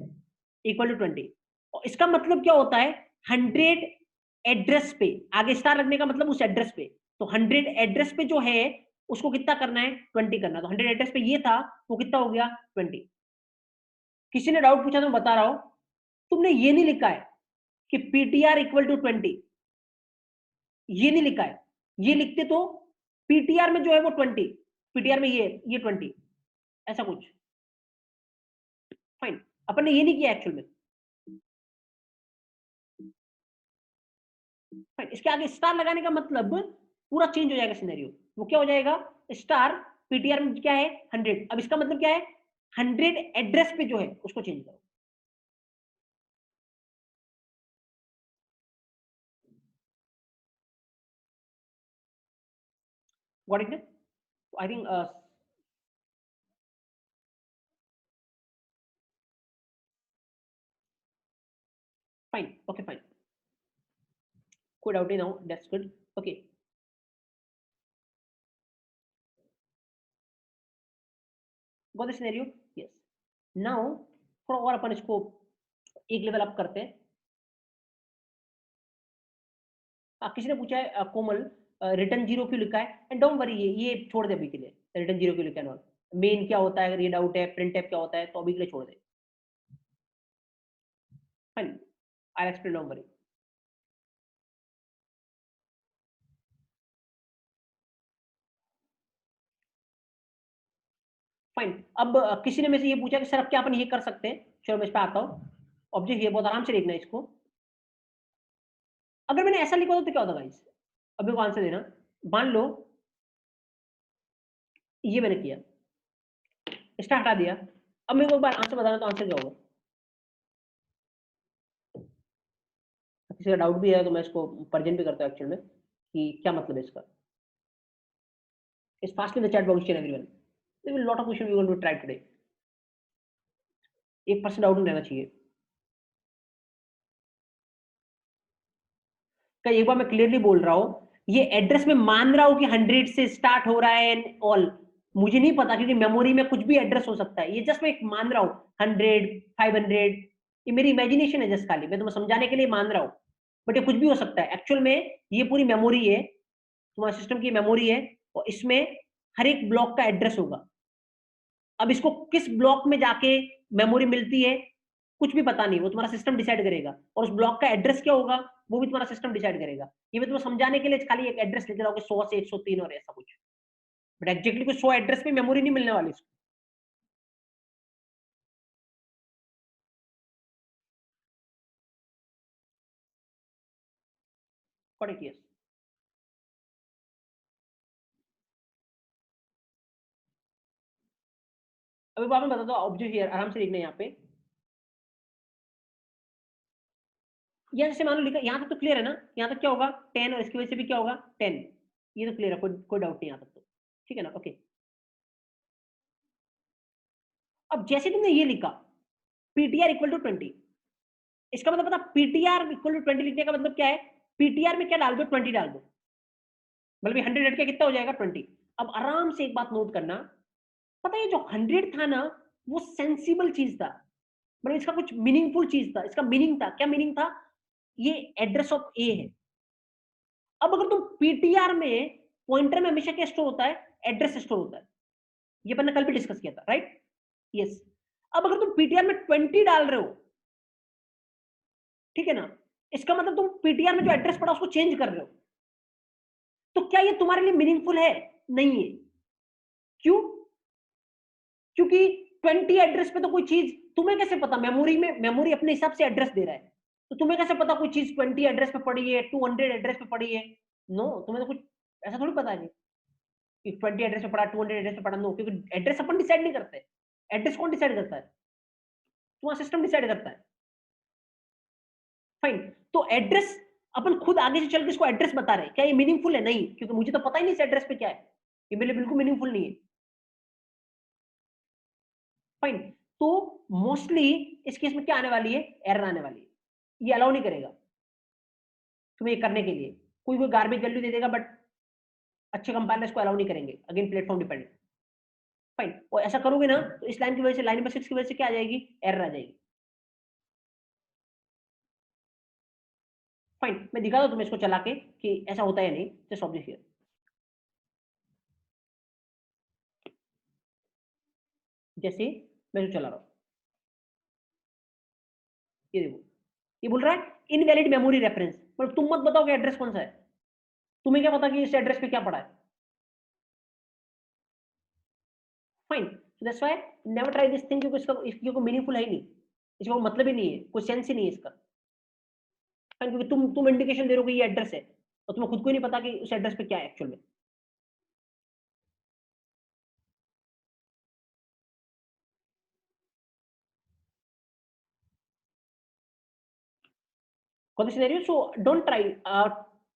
इक्वल टू 20, और इसका मतलब क्या होता है 100 एड्रेस पे, आगे स्टार लगने का मतलब उस एड्रेस पे, तो 100 एड्रेस पे जो है उसको कितना करना है 20 करना, तो 100 एड्रेस पे ये था वो कितना हो गया 20। किसी ने डाउट पूछा तो मैं बता रहा हूं, तुमने ये नहीं लिखा है कि पीटीआर इक्वल टू 20, ये नहीं लिखा है, ये लिखते तो पीटीआर में जो है वो 20, पीटीआर में ये 20 ऐसा कुछ, फाइन, अपन ने ये नहीं किया एक्चुअल में, फाइन, इसके आगे स्टार लगाने का मतलब पूरा चेंज हो जाएगा सिनेरियो, वो क्या हो जाएगा स्टार पीटीआर में क्या है 100, अब इसका मतलब क्या है 100 एड्रेस पे जो है उसको चेंज करो। Got it, I think fine, okay fine, कोई डाउट नहीं now, that's good, okay got the scenario, yes, now थोड़ा और अपन इसको एक लेवल अप करते हैं। किसी ने पूछा है कोमल रिटर्न जीरो क्यों लिखा है, एंड डोंट वरी ये छोड़ दे अभी के लिए, रिटर्न जीरो क्यों लिखा है, मेन क्या होता है, अगर ये डाउट है प्रिंट टाइप क्या होता है तो अभी के लिए छोड़ दे, fine, I explain, don't worry. Fine, अब किसी ने मेरे से ये पूछा कि सर अब क्या अपन ये कर सकते हैं, चलो मैं इस पे आता हूँ, ऑब्जेक्ट ये बहुत आराम से देखना है इसको, अगर मैंने ऐसा लिखा होता तो क्या होता गाइस, अभी को आंसर देना, मान लो ये मैंने किया, इसका हटा दिया, अब मेरे को एक बार आंसर बताना तो आंसर क्या होगा, किसी का डाउट भी है तो मैं इसको प्रेजेंट भी करता हूँ एक्चुअल में कि क्या मतलब है इसका, इस fast in the chat box everyone, there will lot of question we going to try today, 1% doubt नहीं रहना चाहिए। कई एक बार मैं क्लियरली बोल रहा हूं, ये एड्रेस में मान रहा हूं कि 100 से स्टार्ट हो रहा है एंड ऑल, मुझे नहीं पता क्योंकि मेमोरी में कुछ भी एड्रेस हो सकता है, ये जस्ट मैं एक मान रहा हूं 100 500, ये मेरी इमेजिनेशन है जस्ट, खाली मैं तुम्हें समझाने के लिए मान रहा हूं, बट ये कुछ भी हो सकता है एक्चुअल में, ये पूरी मेमोरी है, तुम्हारे सिस्टम की मेमोरी है, और इसमें हर एक ब्लॉक का एड्रेस होगा, अब इसको किस ब्लॉक में जाके मेमोरी मिलती है कुछ भी पता नहीं, वो तुम्हारा सिस्टम डिसाइड करेगा, और उस ब्लॉक का एड्रेस क्या होगा वो भी तुम्हारा सिस्टम डिसाइड करेगा, ये मैं तुम्हें समझाने के लिए खाली एक एड्रेस लिख रहा हूँ कि 100 से 103 और ऐसा कुछ, बट एग्जैक्टली कोई 100 एड्रेस पे मेमोरी नहीं मिलने वाली इसको। Correct, yes. अभी बाद में बता दो, ऑब्जेक्ट हियर आराम से लिखना है यहाँ पे। या जैसे मान लो लिखा, यहाँ तक तो क्लियर है ना, यहाँ तक क्या होगा 10 और इसकी वजह से भी क्या होगा 10, ये तो क्लियर है, कोई डाउट नहीं यहाँ तक तो, ठीक है ना, ओके। अब जैसे तुमने ये लिखा पीटीआर इक्वल टू 20, इसका मतलब पता पीटीआर इक्वल टू 20 लिखने का मतलब क्या है, पीटीआर में क्या डाल दो 20 डाल दो, मतलब 100 हट के कितना हो जाएगा 20। अब आराम से एक बात नोट करना, पता है जो 100 था ना वो सेंसिबल चीज था, मतलब इसका कुछ मीनिंगफुल चीज था, इसका मीनिंग था, क्या मीनिंग था, ये एड्रेस ऑफ ए है। अब अगर तुम पीटीआर में पॉइंटर में हमेशा क्या स्टोर होता है, एड्रेस स्टोर होता है, ये मैंने कल भी डिस्कस किया था, राइट, यस। अब अगर तुम पीटीआर में 20 डाल रहे हो, ठीक है ना, इसका मतलब तुम पीटीआर में जो एड्रेस पड़ा उसको चेंज कर रहे हो, तो क्या ये तुम्हारे लिए मीनिंगफुल है, नहीं है। क्यों, क्योंकि 20 एड्रेस पे तो कोई चीज तुम्हें कैसे पता, मेमोरी में मेमोरी अपने हिसाब से एड्रेस दे रहा है, तो तुम्हें कैसे पता कोई चीज 20 एड्रेस पे पड़ी है, 200 एड्रेस पे पड़ी है, नो, तुम्हें तो कुछ ऐसा थोड़ी पता है कि 20 एड्रेस पे पड़ा, 200 एड्रेस पे पड़ा, नो, क्योंकि एड्रेस अपन डिसाइड नहीं करते, एड्रेस कौन डिसाइड करता है, तुम्हारा सिस्टम डिसाइड करता है, फाइन। तो एड्रेस अपन खुद आगे से चल के इसको एड्रेस बता रहे हैं, क्या ये मीनिंगफुल है, नहीं, क्योंकि मुझे तो पता ही नहीं इस एड्रेस पे क्या है, ये मेरे लिए बिल्कुल मीनिंगफुल नहीं है, फाइन। तो मोस्टली इस केस में क्या आने वाली है, एरर आने वाली है, ये अलाउ नहीं करेगा तुम्हें ये करने के लिए, कोई कोई गार्बेज वैल्यू दे देगा, बट अच्छे कंपाइलर इसको अलाउ नहीं करेंगे, अगेन प्लेटफॉर्म डिपेंडेंट, फाइन। और ऐसा करोगे ना तो इस लाइन की वजह से, लाइन नंबर 6 की वजह से क्या आ जाएगी, एरर आ जाएगी, फाइन। मैं दिखा दूं तुम्हें इसको चला के कि ऐसा होता है या नहीं, जस्ट ऑब्जर्व हियर, जैसे मैं जो चला रहा हूं, ये देखो, ये बोल रहा है इनवैलिड मेमोरी रेफरेंस, मतलब तुम मत बताओ कि एड्रेस कौन सा है, तुम्हें क्या पता कि इस एड्रेस पे क्या पड़ा है, fine. So that's why never try this thing, क्योंकि इसका कोई मीनिंगफुल है ही नहीं, इसका कोई मतलब ही नहीं है, कोई सेंस ही नहीं है इसका, फाइन, क्योंकि तुम इंडिकेशन दे रहे हो कि ये एड्रेस है और तुम्हें खुद को ही नहीं पता कि उस एड्रेस पे क्या है एक्चुअल में। कौन सी scenario, so don't try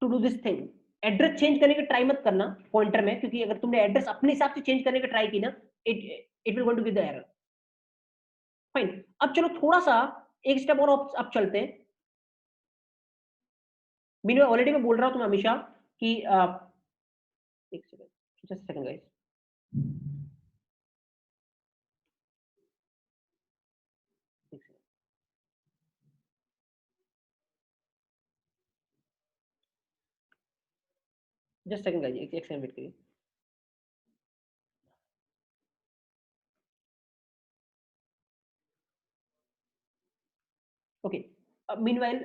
to do this thing, address change करने की ट्राई मत करना पॉइंटर में, क्योंकि अगर तुमने एड्रेस अपने हिसाब से चेंज करने की ट्राई की ना, it it will going to give the error, fine. अब चलो थोड़ा सा एक स्टेप और अब चलते हैं, मीन ऑलरेडी मैं बोल रहा हूं तुम्हें हमेशा कि एक second, just second guys, just second guys, एक सेकंड वेट करिए। Okay, meanwhile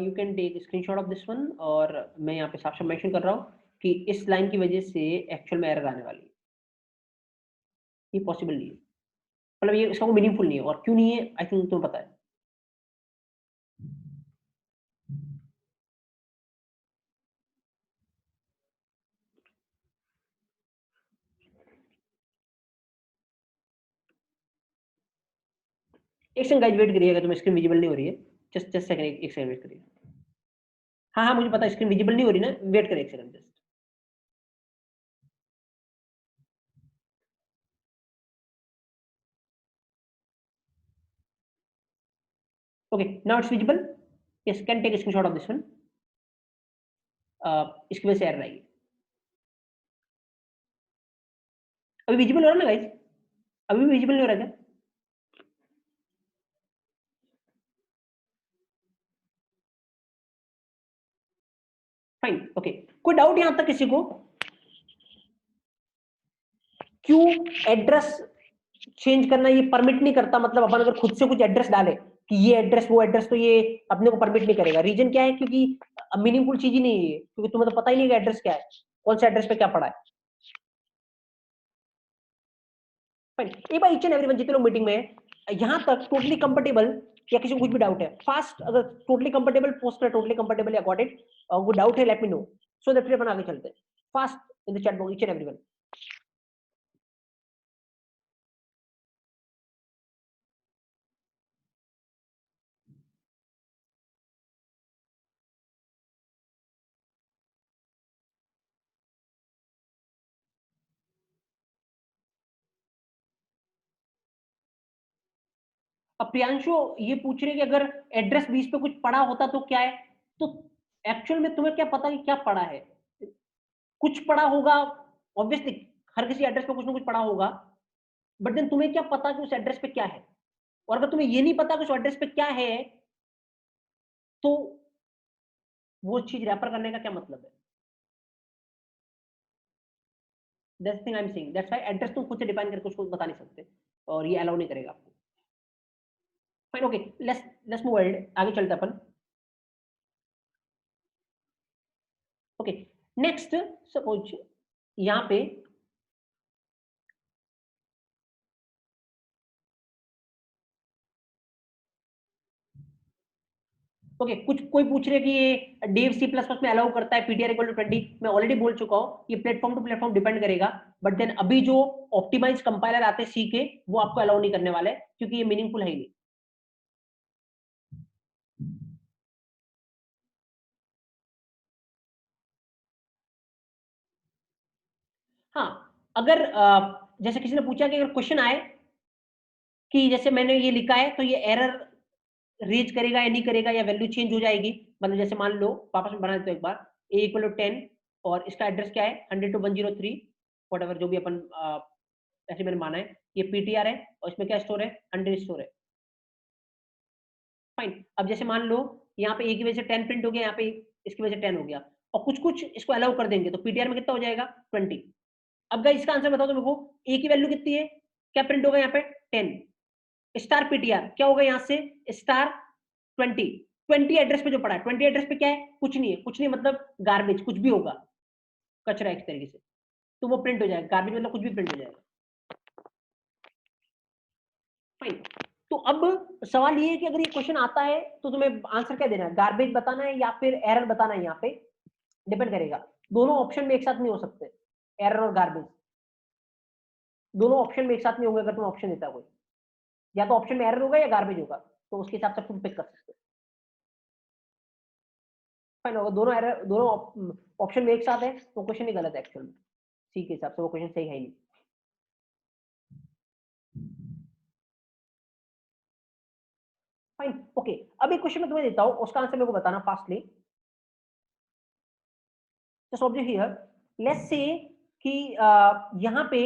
you can take screenshot of this one, और मैं यहाँ पे साफ साफ मेंशन कर रहा हूँ कि इस लाइन की वजह से एक्चुअल में एरर आने वाली है, ये पॉसिबल नहीं है, मतलब ये इसका कोई मीनिंगफुल नहीं है, और क्यों नहीं है आई थिंक तुम्हें पता है। एक सेकंड गाइस वेट करिए, अगर तुम्हें स्क्रीन विजिबल नहीं हो रही है, जस्ट जस्ट सेकंड, एक सेकंड वेट करिए। हाँ हाँ मुझे पता है स्क्रीन विजिबल नहीं हो रही ना, वेट करिए एक second just. Okay now it's visible, yes, can take screenshot of this one, इसकी वजह से एरर आएगी। अभी विजिबल हो रहा है ना गाइस, अभी भी विजिबल नहीं हो रहा क्या, फाइन, ओके। कोई डाउट यहां तक किसी को, क्यों एड्रेस चेंज करना ये परमिट नहीं करता, मतलब अपन अगर खुद से कुछ एड्रेस डाले कि ये एड्रेस वो एड्रेस, तो ये अपने को परमिट नहीं करेगा, रीजन क्या है, क्योंकि मीनिंगफुल चीज ही नहीं है, क्योंकि तुम्हें तो पता ही नहीं कि एड्रेस क्या है, कौन सा एड्रेस पे क्या पड़ा है, फाइन। एक बार ईच एंड एवरीवन जितने लोग मीटिंग में है, यहां तक टोटली कंफर्टेबल या किसी को कुछ भी डाउट है फास्ट, अगर टोटली कंफर्टेबल पोस्ट कर, टोटली कंफर्टेबल या गॉट इट, वो डाउट है late me no, so that फिर अपन आगे चलते हैं fast in the chat box each and everyone. अब प्रियांशु ये पूछ रहे कि अगर एड्रेस 20 पे कुछ पड़ा होता तो क्या है, तो एक्चुअल में तुम्हें क्या पता कि क्या पड़ा है, कुछ पड़ा होगा ऑब्वियसली, हर किसी एड्रेस पे कुछ ना कुछ पड़ा होगा, बट देन तुम्हें क्या पता कि उस एड्रेस पे क्या है, और अगर तुम्हें ये नहीं पता कि उस एड्रेस पे क्या है तो वो चीज रेफर करने का क्या मतलब है, that's thing I am saying, that's why address तुम खुद से डिफाइन करके उसको बता नहीं सकते और ये अलाउ नहीं करेगा आपको। Fine, okay, let's move ahead, आगे चलते अपन। ओके, नेक्स्ट सपोज यहाँ पे ओके कुछ कोई पूछ रहे कि ये डेव सी प्लस प्लस में अलाउ करता है पीटीआर इक्वल टू 20, मैं ऑलरेडी बोल चुका हूँ ये प्लेटफॉर्म टू प्लेटफॉर्म डिपेंड करेगा, बट देन अभी जो ऑप्टिमाइज कंपाइलर आते हैं सी के वो आपको अलाउ नहीं करने वाले क्योंकि ये मीनिंगफुल है ही नहीं। हाँ, अगर जैसे किसी ने पूछा कि अगर क्वेश्चन आए कि जैसे मैंने ये लिखा है तो ये एरर रेज करेगा या नहीं करेगा या वैल्यू चेंज हो जाएगी, मतलब जैसे मान लो वापस में बना देते एक बार, a इक्वल टू 10 और इसका एड्रेस क्या है 100 to 103 व्हाटएवर जो भी अपन ऐसे मैंने माना है, ये पीटीआर है और इसमें क्या स्टोर है 100 स्टोर है। फाइन, अब जैसे मान लो यहाँ पे a की वजह से 10 प्रिंट हो गया, यहाँ पे इसकी वजह से 10 हो गया और कुछ कुछ इसको अलाउ कर देंगे तो पीटीआर में कितना हो जाएगा 20। अब गाइस इसका आंसर बताओ तो मेरे को, a की वैल्यू कितनी है, क्या प्रिंट होगा यहाँ पे 10 स्टार पीटीआर क्या होगा यहाँ से स्टार 20, 20 एड्रेस पे जो पड़ा है 20 एड्रेस पे क्या है कुछ नहीं है, कुछ नहीं मतलब गार्बेज कुछ भी होगा, कचरा एक तरीके से, तो वो प्रिंट हो जाएगा, गार्बेज मतलब कुछ भी प्रिंट हो जाएगा। फाइन, तो अब सवाल ये है कि अगर ये क्वेश्चन आता है तो तुम्हें आंसर क्या देना है, गार्बेज बताना है या फिर एरर बताना है, यहाँ पे डिपेंड करेगा, दोनों ऑप्शन में एक साथ नहीं हो सकते, एरर और गार्बेज दोनों ऑप्शन में एक साथ नहीं होंगे, अगर तुम ऑप्शन देता कोई, या तो ऑप्शन में एरर होगा या गार्बेज होगा, तो उसके हिसाब से तुम पिक कर सकते हो। फाइन होगा, दोनों एरर दोनों ऑप्शन में एक साथ है तो क्वेश्चन ही गलत है एक्चुअल में, सी के हिसाब से वो क्वेश्चन सही है ही नहीं। फाइन, ओके, अब एक क्वेश्चन मैं तुम्हें देता हूं उसका आंसर मेरे को बताना fastly, just observe here, let's say कि यहाँ पे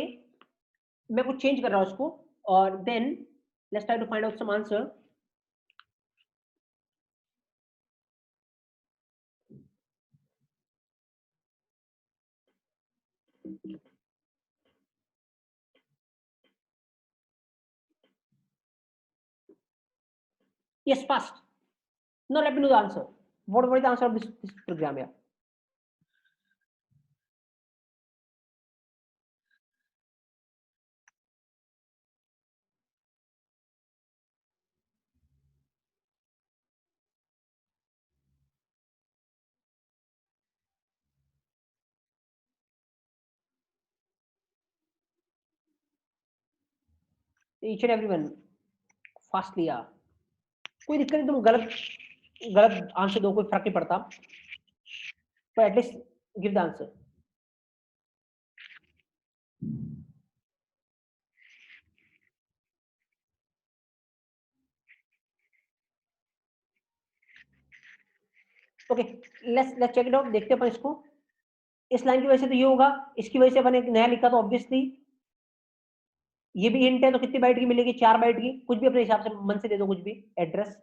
मैं कुछ चेंज कर रहा हूं उसको और then let's try to find out some answer. Yes, fast. Now let me know the answer. What is the answer of this program here? Each and everyone fastly यार, कोई दिक्कत नहीं, तुम गलत गलत आंसर दो कोई फर्क नहीं पड़ता, तो at least give the answer. Okay, let's check it out, देखते हैं अपन इसको, इस लाइन की वजह से तो ये होगा, इसकी वजह से अपन एक नया लिखा तो ऑब्वियसली ये भी हिंट है, तो कितनी बाइट की मिलेगी 4 बाइट की, कुछ भी अपने हिसाब से मन से दे दो, कुछ भी एड्रेस,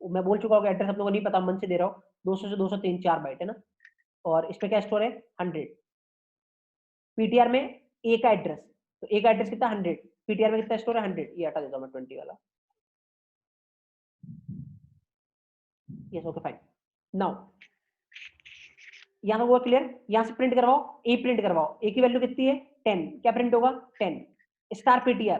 मैं बोल चुका हूँ एड्रेस आप लोगों को नहीं पता, मन से दे रहा हूँ, 200 से 203 4 बाइट है ना, और इस पे क्या स्टोर है 100, पीटीआर में ए का एड्रेस, तो ए का एड्रेस कितना 100, पीटीआर में कितना स्टोर है 100, ये हटा देता हूँ मैं 20 वाला, यस ओके फाइन। नाउ यहाँ हुआ क्लियर, यहाँ से प्रिंट करवाओ, ए प्रिंट करवाओ, ए की वैल्यू कितनी है 10, क्या प्रिंट होगा 10 star PTR,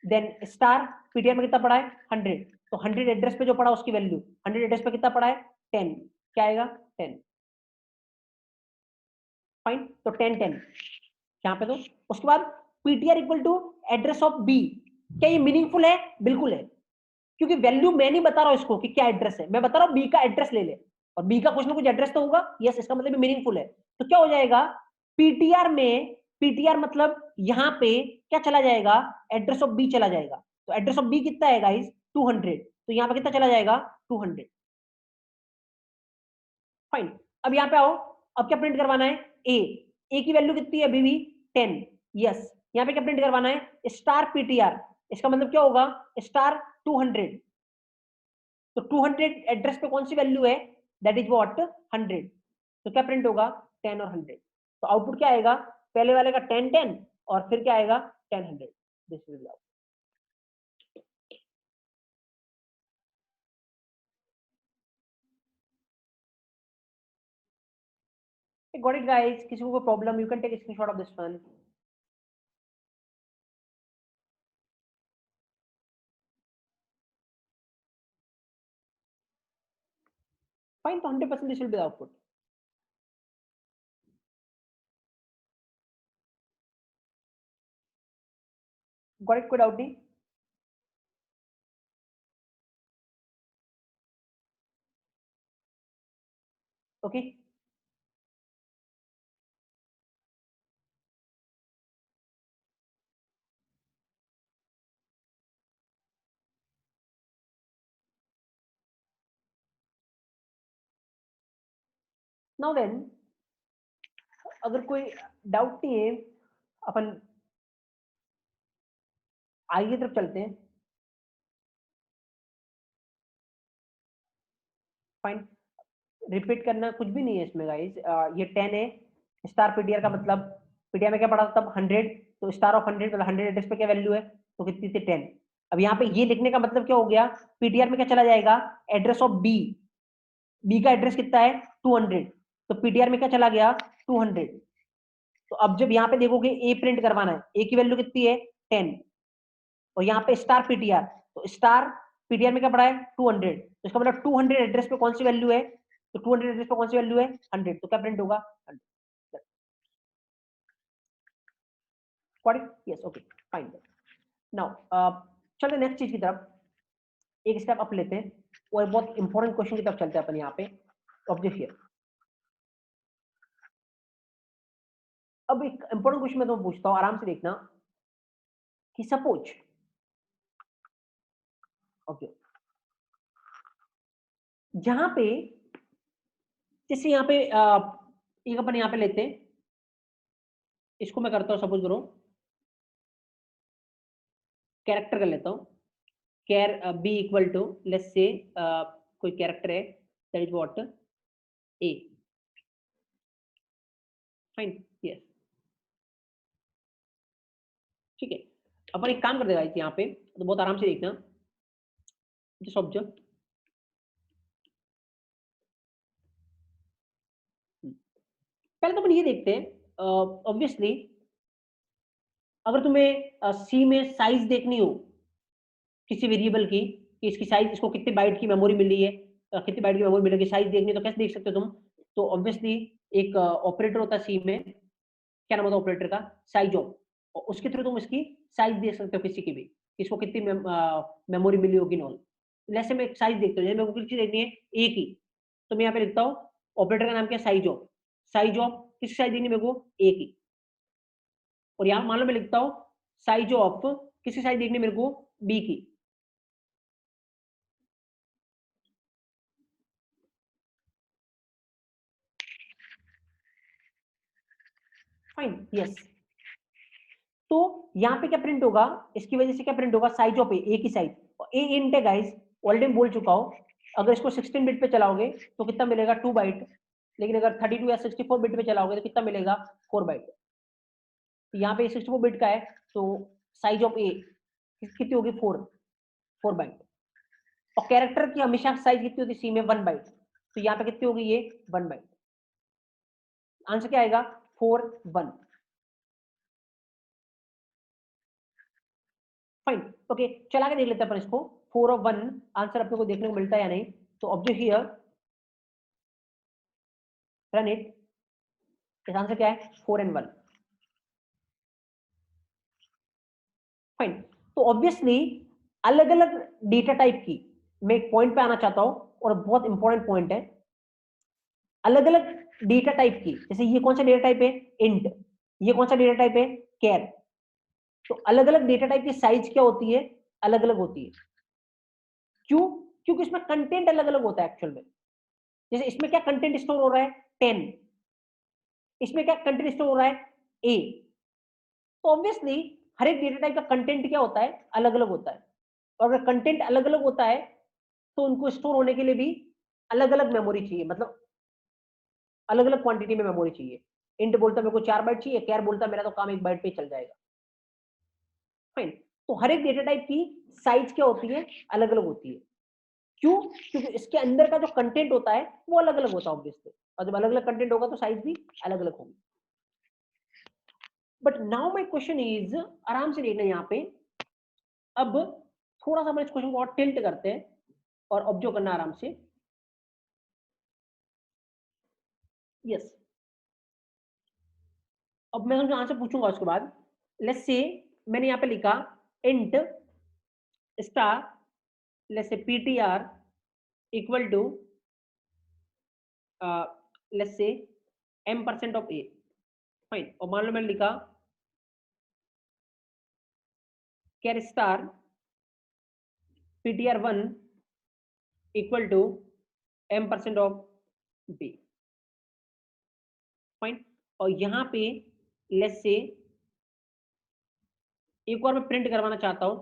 then star PTR में कितना पड़ा है 100, तो 100 एड्रेस पे जो पड़ा उसकी वैल्यू, 100 एड्रेस पे कितना पड़ा है 10, क्या आएगा 10, फाइन। तो 10 10 यहाँ पे। तो उसके बाद ptr equal to address of B, क्या ये मीनिंगफुल है? बिल्कुल है, क्योंकि वैल्यू मैं नहीं बता रहा हूं इसको कि क्या एड्रेस है, मैं बता रहा हूं बी का एड्रेस ले ले, और बी का कुछ ना कुछ एड्रेस तो होगा, यस, इसका मतलब मीनिंगफुल है। तो क्या हो जाएगा पीटीआर में, पीटीआर मतलब यहाँ पे क्या चला जाएगा, एड्रेस ऑफ बी चला जाएगा। तो एड्रेस ऑफ बी कितना है गाइस 200, तो यहाँ पे कितना चला जाएगा 200, फाइन। अब यहाँ पे आओ, अब क्या प्रिंट करवाना है, ए की वैल्यू कितनी है बीवी 10, यस। यहाँ पे क्या प्रिंट करवाना है स्टार पीटीआर, इसका मतलब क्या होगा स्टार 200, तो 200 एड्रेस पे कौन सी वैल्यू है, दैट इज व्हाट 100, तो क्या प्रिंट होगा 10 और 100, तो आउटपुट क्या आएगा, पहले वाले का 10 10 और फिर क्या आएगा 10 100, this will out. Got it guys, किसी को problem, you can take screenshot of this one. Fine, तो 100% this will be the output. Got it, कोई डाउट नहीं? ओके, नाउ देन अगर कोई डाउट नहीं है, अपन आगे की तरफ चलते हैं। फाइन, रिपीट करना कुछ भी नहीं है इसमें गाइस, ये 10 है, स्टार पीटीआर का मतलब, पीटीआर में क्या पढ़ा था तब 100, तो स्टार ऑफ 100 मतलब 100 एड्रेस पे क्या वैल्यू है, तो कितनी थी 10। अब यहाँ पे ये लिखने का मतलब क्या हो गया, पीटीआर में क्या चला जाएगा एड्रेस ऑफ बी, बी का एड्रेस कितना है 200, तो पीटीआर में क्या चला गया 200। तो अब जब यहाँ पे देखोगे ए प्रिंट करवाना है, ए की वैल्यू कितनी है 10, और यहाँ पे स्टार पीटीआर, तो स्टार पीटीआर में क्या पड़ा है 200, तो इसका मतलब 200 एड्रेस पे कौन सी वैल्यू है, तो 200 एड्रेस पे कौन सी वैल्यू है 100, तो क्या प्रिंट होगा 100। Got it, yes, okay, fine. Now चलो नेक्स्ट चीज की तरफ एक स्टेप अप लेते हैं, और बहुत इंपॉर्टेंट क्वेश्चन की तरफ चलते हैं अपन यहाँ पे, ऑब्जेक्ट हियर। अब एक इंपॉर्टेंट क्वेश्चन मैं तुम्हें पूछता हूँ, आराम से देखना, कि सपोज, ओके, जहां पे जैसे यहाँ पे एक अपन यहाँ पे लेते हैं, इसको मैं करता हूँ सपोज करो कैरेक्टर कर लेता हूँ, char be equal to let's say कोई कैरेक्टर है that is what A, fine, yes, ठीक है। अपन एक काम कर देगा यहाँ पे, तो बहुत आराम से देखना, जस्ट ऑब्जर्व, पहले तो अपन ये देखते हैं ऑब्वियसली, अगर तुम्हें सी में साइज देखनी हो किसी वेरिएबल की, कि इसकी साइज, इसको कितने बाइट की मेमोरी मिली है, कितने बाइट की मेमोरी मिलेगी, साइज देखनी है, तो कैसे देख सकते हो तुम, तो ऑब्वियसली एक ऑपरेटर होता है सी में, क्या नाम होता है ऑपरेटर का, साइज ऑफ, और उसके थ्रू तुम इसकी साइज देख सकते हो किसी की भी, इसको कितनी मेमोरी मिली होगी नॉल। जैसे मैं एक साइज देखता हूँ, जैसे मेरे को किसी देखनी है ए की, तो मैं यहाँ पे लिखता हूँ ऑपरेटर का नाम क्या है साइज ऑफ, साइज ऑफ किसकी साइज देखनी मेरे को ए की, और यहाँ मान लो मैं लिखता हूँ साइज ऑफ किसकी साइज देखनी मेरे को बी की, फाइन, यस। तो यहाँ पे क्या प्रिंट होगा, इसकी वजह से क्या प्रिंट होगा साइज ऑफ ए की साइज, ए इंट है गाइस, ऑलरेडी बोल चुका हूँ, अगर इसको 16 बिट पे चलाओगे तो कितना मिलेगा 2 बाइट, लेकिन अगर 32 या 64 बिट पे चलाओगे तो कितना मिलेगा 4 बाइट। तो यहाँ पे 64 बिट का है, तो साइज ऑफ ए कितनी होगी 4 बाइट, और कैरेक्टर की हमेशा साइज कितनी होती है सी में 1 बाइट, तो यहाँ पे कितनी होगी ये 1 बाइट, आंसर क्या आएगा 4 1, फाइन, ओके, चला के देख लेते हैं अपन इसको। 4 और 1 आंसर अपने को देखने को मिलता है या नहीं। तो ऑब्जेक्ट हियर, रन इट। इस आंसर क्या है? 4 and 1। फाइन, तो ऑब्वियसली अलग अलग डेटा टाइप की, मैं एक पॉइंट पे आना चाहता हूं और बहुत इंपॉर्टेंट पॉइंट है। अलग अलग डेटा टाइप की, जैसे ये कौन सा डेटा टाइप है? इंट। ये कौन सा डेटा टाइप है? कैर। तो अलग अलग डेटा टाइप की साइज क्या होती है? अलग अलग होती है। क्यों? क्योंकि इसमें कंटेंट अलग अलग होता है एक्चुअल में। जैसे इसमें क्या कंटेंट स्टोर हो रहा है? 10। इसमें क्या कंटेंट स्टोर हो रहा है? ए। तो ऑब्वियसली हर एक डेटा टाइप का कंटेंट क्या होता है? अलग अलग होता है। और अगर कंटेंट अलग अलग होता है तो उनको स्टोर होने के लिए भी अलग अलग मेमोरी चाहिए, मतलब अलग अलग क्वांटिटी में मेमोरी चाहिए। इंट बोलता मेरे को 4 बाइट चाहिए, कैर बोलता मेरा तो काम 1 बाइट पे चल जाएगा। फाइन, तो हर एक डेटा टाइप की साइज क्या होती है? अलग अलग होती है। क्यों? क्योंकि इसके अंदर का जो कंटेंट होता है वो अलग अलग होता है ऑब्वियसली, और जब अलग अलग कंटेंट होगा तो साइज भी अलग अलग होगी। But now my question is, आराम से देखना यहाँ पे। अब थोड़ा सा मैं इस क्वेश्चन को और टिल्ट करते हैं और ऑब्जर्व करना आराम से। यस, अब मैं तुमसे आंसर पूछूंगा उसके बाद। लेट्स से मैंने यहाँ पे लिखा int star, let's say ptr equal to let's say m% of a। Fine, और मान लो मैंने लिखा char star ptr1 equal to m% of b। Fine, और यहाँ पे लेट्स से एक और मैं प्रिंट करवाना चाहता हूं।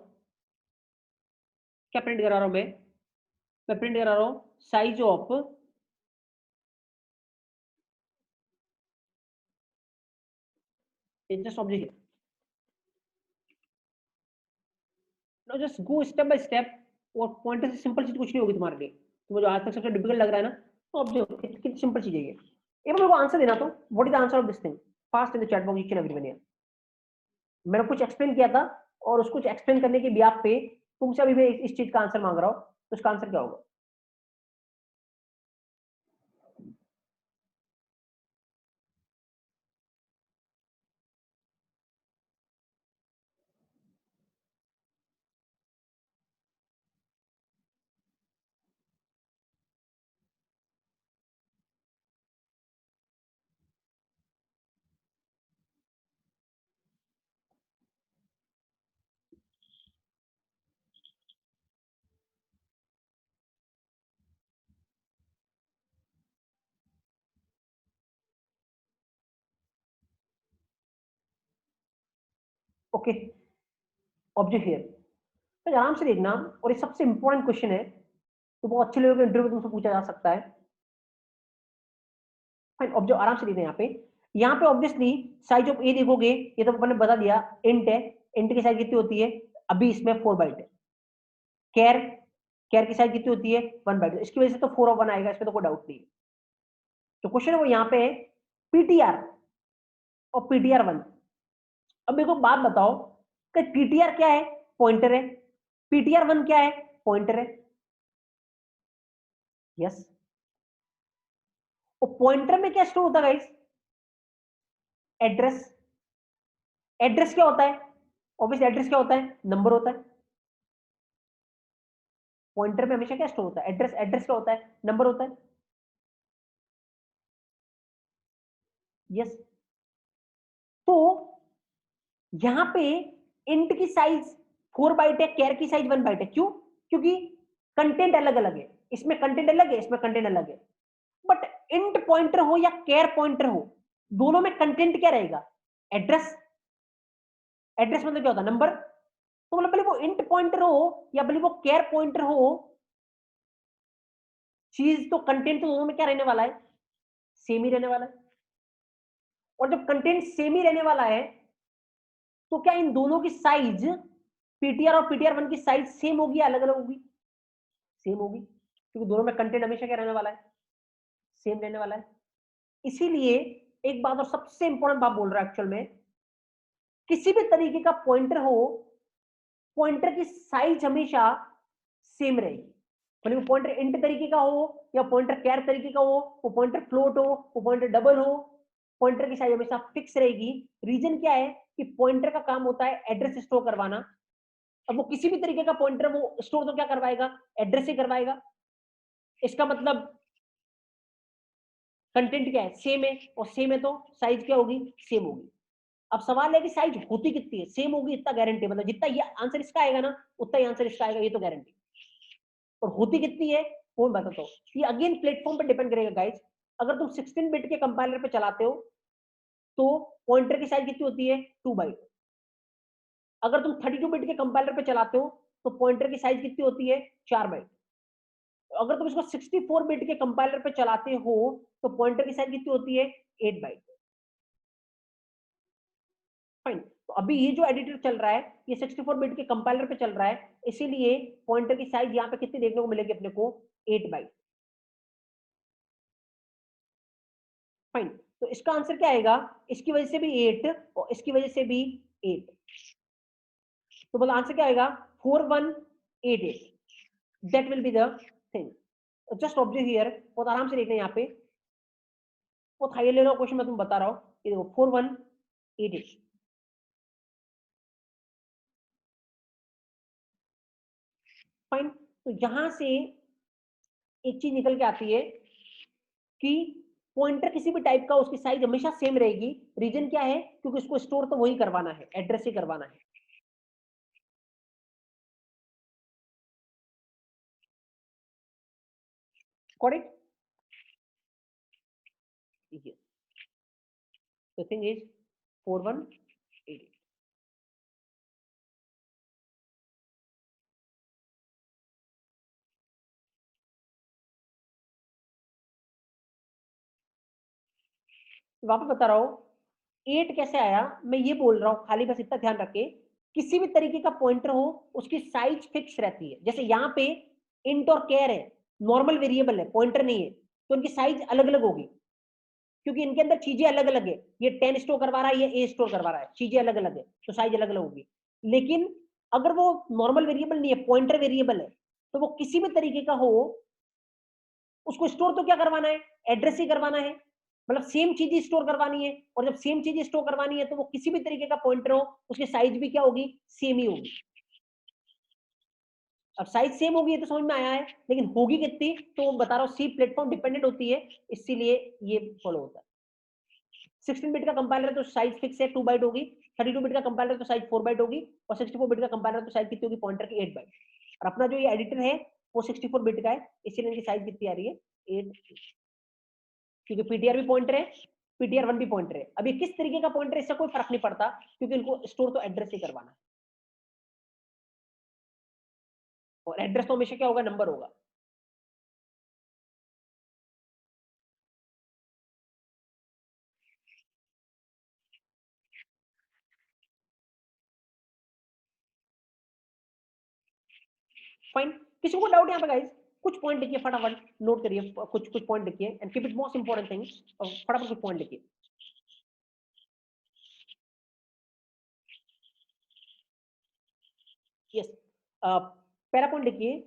क्या प्रिंट करा रहा हूं मैं प्रिंट करा रहा हूं size of just object. Now just go step by step, और पॉइंटर से सिंपल चीज कुछ नहीं होगी तुम्हारे लिए। तुम्हें जो आज तक सबसे डिफिकल्ट लग रहा है ना, तो ऑब्जेक्ट कितनी सिंपल चीज है ये। एक मेरे को आंसर देना, तो what is the answer of this thing? Fast in the chat box, each and everyone here. मैंने कुछ एक्सप्लेन किया था, और उसको एक्सप्लेन करने के बिहाफ पे तुमसे अभी मैं इस चीज का आंसर मांग रहा हूं, तो उसका आंसर क्या होगा? ओके, ऑब्जेक्ट हियर, तो आराम से देखना, और ये सबसे इंपॉर्टेंट क्वेश्चन है, तो बहुत अच्छे लेवल के इंटरव्यू में तुमसे पूछा जा सकता है। फाइन, ऑब्जेक्ट आराम से देखना यहाँ पे ऑब्वियसली साइज ऑफ ए देखोगे, ये तो अपन ने बता दिया, इंट है। इंट की साइज कितनी होती है? अभी इसमें 4 बाइट है। कैर, कैर की साइज कितनी होती है? 1 बाइट। इसकी वजह से तो 4 और 1 आएगा, इसमें तो कोई डाउट नहीं है। तो क्वेश्चन है वो यहाँ पे पीटीआर और पीटीआर1। अब मेरे को बात बताओ कि पीटीआर क्या है? पॉइंटर है। पीटीआर1 क्या है? पॉइंटर है। यस, और पॉइंटर में क्या स्टोर होता है गाइस? एड्रेस। एड्रेस क्या होता है? ऑब्वियसली एड्रेस क्या होता है? नंबर होता है। पॉइंटर में हमेशा क्या स्टोर होता है? एड्रेस। एड्रेस क्या होता है? नंबर होता है। यस, तो यहां पे इंट की साइज 4 बाइट है, कैर की साइज 1 बाइट है। क्यों? क्योंकि कंटेंट अलग अलग है। इसमें कंटेंट अलग है, इसमें कंटेंट अलग है। बट इंट पॉइंटर हो या कैर पॉइंटर हो, दोनों में कंटेंट क्या रहेगा? एड्रेस। एड्रेस मतलब क्या होता है? नंबर। तो मतलब भले वो इंट पॉइंटर हो या भले वो कैर पॉइंटर हो, चीज तो कंटेंट तो दोनों में क्या रहने वाला है? सेम ही रहने वाला है। और जब कंटेंट सेम ही रहने वाला है, तो क्या इन दोनों की साइज, पीटीआर और पीटीआर1 की साइज सेम होगी या अलग अलग होगी? सेम होगी, क्योंकि दोनों में कंटेंट हमेशा क्या रहने वाला है? सेम रहने वाला है। इसीलिए एक बात और सबसे इंपॉर्टेंट बात बोल रहा है एक्चुअल में, किसी भी तरीके का पॉइंटर हो, पॉइंटर की साइज हमेशा सेम रहेगी, भले वो पॉइंटर इंट तरीके का हो या पॉइंटर कैर तरीके का हो, वो पॉइंटर फ्लोट हो, वो पॉइंटर डबल हो, पॉइंटर की साइज हमेशा फिक्स रहेगी। रीजन क्या है कि पॉइंटर का काम होता है एड्रेस स्टोर करवाना। अब वो किसी भी तरीके का पॉइंटर वो स्टोर तो क्या करवाएगा, एड्रेस ही करवाएगा। इसका मतलब कंटेंट क्या है, सेम है, और सेम है तो साइज क्या होगी, सेम होगी। अब सवाल है कि साइज होती कितनी है, सेम होगी इतना गारंटी, मतलब जितना ये आंसर इसका आएगा ना उतना ही आंसर इसका आएगा, ये तो गारंटी। और होती कितनी है वो मैं बताता हूँ। ये अगेन प्लेटफॉर्म पे डिपेंड करेगा गाइस। अगर तुम 16 बिट के कंपाइलर पे चलाते हो तो पॉइंटर की साइज कितनी होती है, 2 बाइट। अगर तुम 32 बिट के कंपाइलर पे चलाते हो तो पॉइंटर की साइज कितनी होती है, 4 बाइट। अगर तुम इसको 64 बिट के कंपाइलर पे चलाते हो तो पॉइंटर की साइज कितनी होती है, 8 बाइट। फाइन। तो अभी ये जो एडिटर चल रहा है ये 64 बिट के कंपाइलर पे चल रहा है, इसीलिए पॉइंटर की साइज यहाँ पे कितनी देखने को मिलेगी अपने को, 8 बाइट। फाइन। तो इसका आंसर क्या आएगा, इसकी वजह से भी 8 और इसकी वजह से भी 8, तो बोला आंसर क्या आएगा, 4188। That will be the thing. Just observe here, बहुत आराम से देखना है यहाँ पे, बहुत हाई लेवल क्वेश्चन मैं तुम्हें बता रहा हूँ। ये देखो 4188। फाइन। तो यहां से एक चीज निकल के आती है कि पॉइंटर किसी भी टाइप का उसकी साइज हमेशा सेम रहेगी। रीजन क्या है, क्योंकि उसको स्टोर तो वही करवाना है, एड्रेस ही करवाना है। करेक्ट। The thing is 4188। वापस बता रहा हूँ 8 कैसे आया, मैं ये बोल रहा हूँ, खाली बस इतना ध्यान रखे, किसी भी तरीके का पॉइंटर हो उसकी साइज फिक्स रहती है। जैसे यहाँ पे इंट और कैर है, नॉर्मल वेरिएबल है, पॉइंटर नहीं है, तो उनकी साइज अलग अलग होगी, क्योंकि इनके अंदर चीजें अलग अलग है। ये 10 स्टोर करवा रहा है, ये ए स्टोर करवा रहा है, चीजें अलग अलग है, तो साइज अलग अलग होगी। लेकिन अगर वो नॉर्मल वेरिएबल नहीं है, पॉइंटर वेरिएबल है, तो वो किसी भी तरीके का हो उसको स्टोर तो क्या करवाना है, एड्रेस ही करवाना है। मतलब सेम चीज ही स्टोर करवानी है, और जब सेम चीज स्टोर करवानी है तो वो किसी भी तरीके का पॉइंटर हो उसकी साइज भी क्या होगी, सेम ही होगी। अब साइज सेम होगी ये तो समझ में आया है, लेकिन होगी कितनी तो बता रहा हूँ, सी प्लेटफॉर्म डिपेंडेंट होती है, इसीलिए ये फॉलो होता है। 16 बिट का कंपाइलर है तो साइज फिक्स है, 2 बाइट होगी। 32 बिट का कंपाइलर है तो साइज 4 बाइट होगी, और 64 बिट का कंपाइलर है तो साइज कितनी होगी, पॉइंटर की 8 बाइट। और अपना जो ये एडिटर है वो 64 बिट का है, इसीलिए इनकी साइज कितनी आ रही है, 8, क्योंकि पीटीआर भी पॉइंटर है, पीटीआर 1 भी पॉइंटर है। अब ये किस तरीके का पॉइंटर है इससे कोई फर्क नहीं पड़ता, क्योंकि इनको स्टोर तो एड्रेस ही करवाना है, और एड्रेस तो हमेशा क्या होगा, नंबर होगा। फाइन। किसी को डाउट यहाँ पे गाइस, कुछ पॉइंट लिखिए फटाफट, नोट करिए, कुछ कुछ पॉइंट लिखिए and keep it most important thing, फटाफट कुछ पॉइंट लिखिए। यस, पहला पॉइंट लिखिए,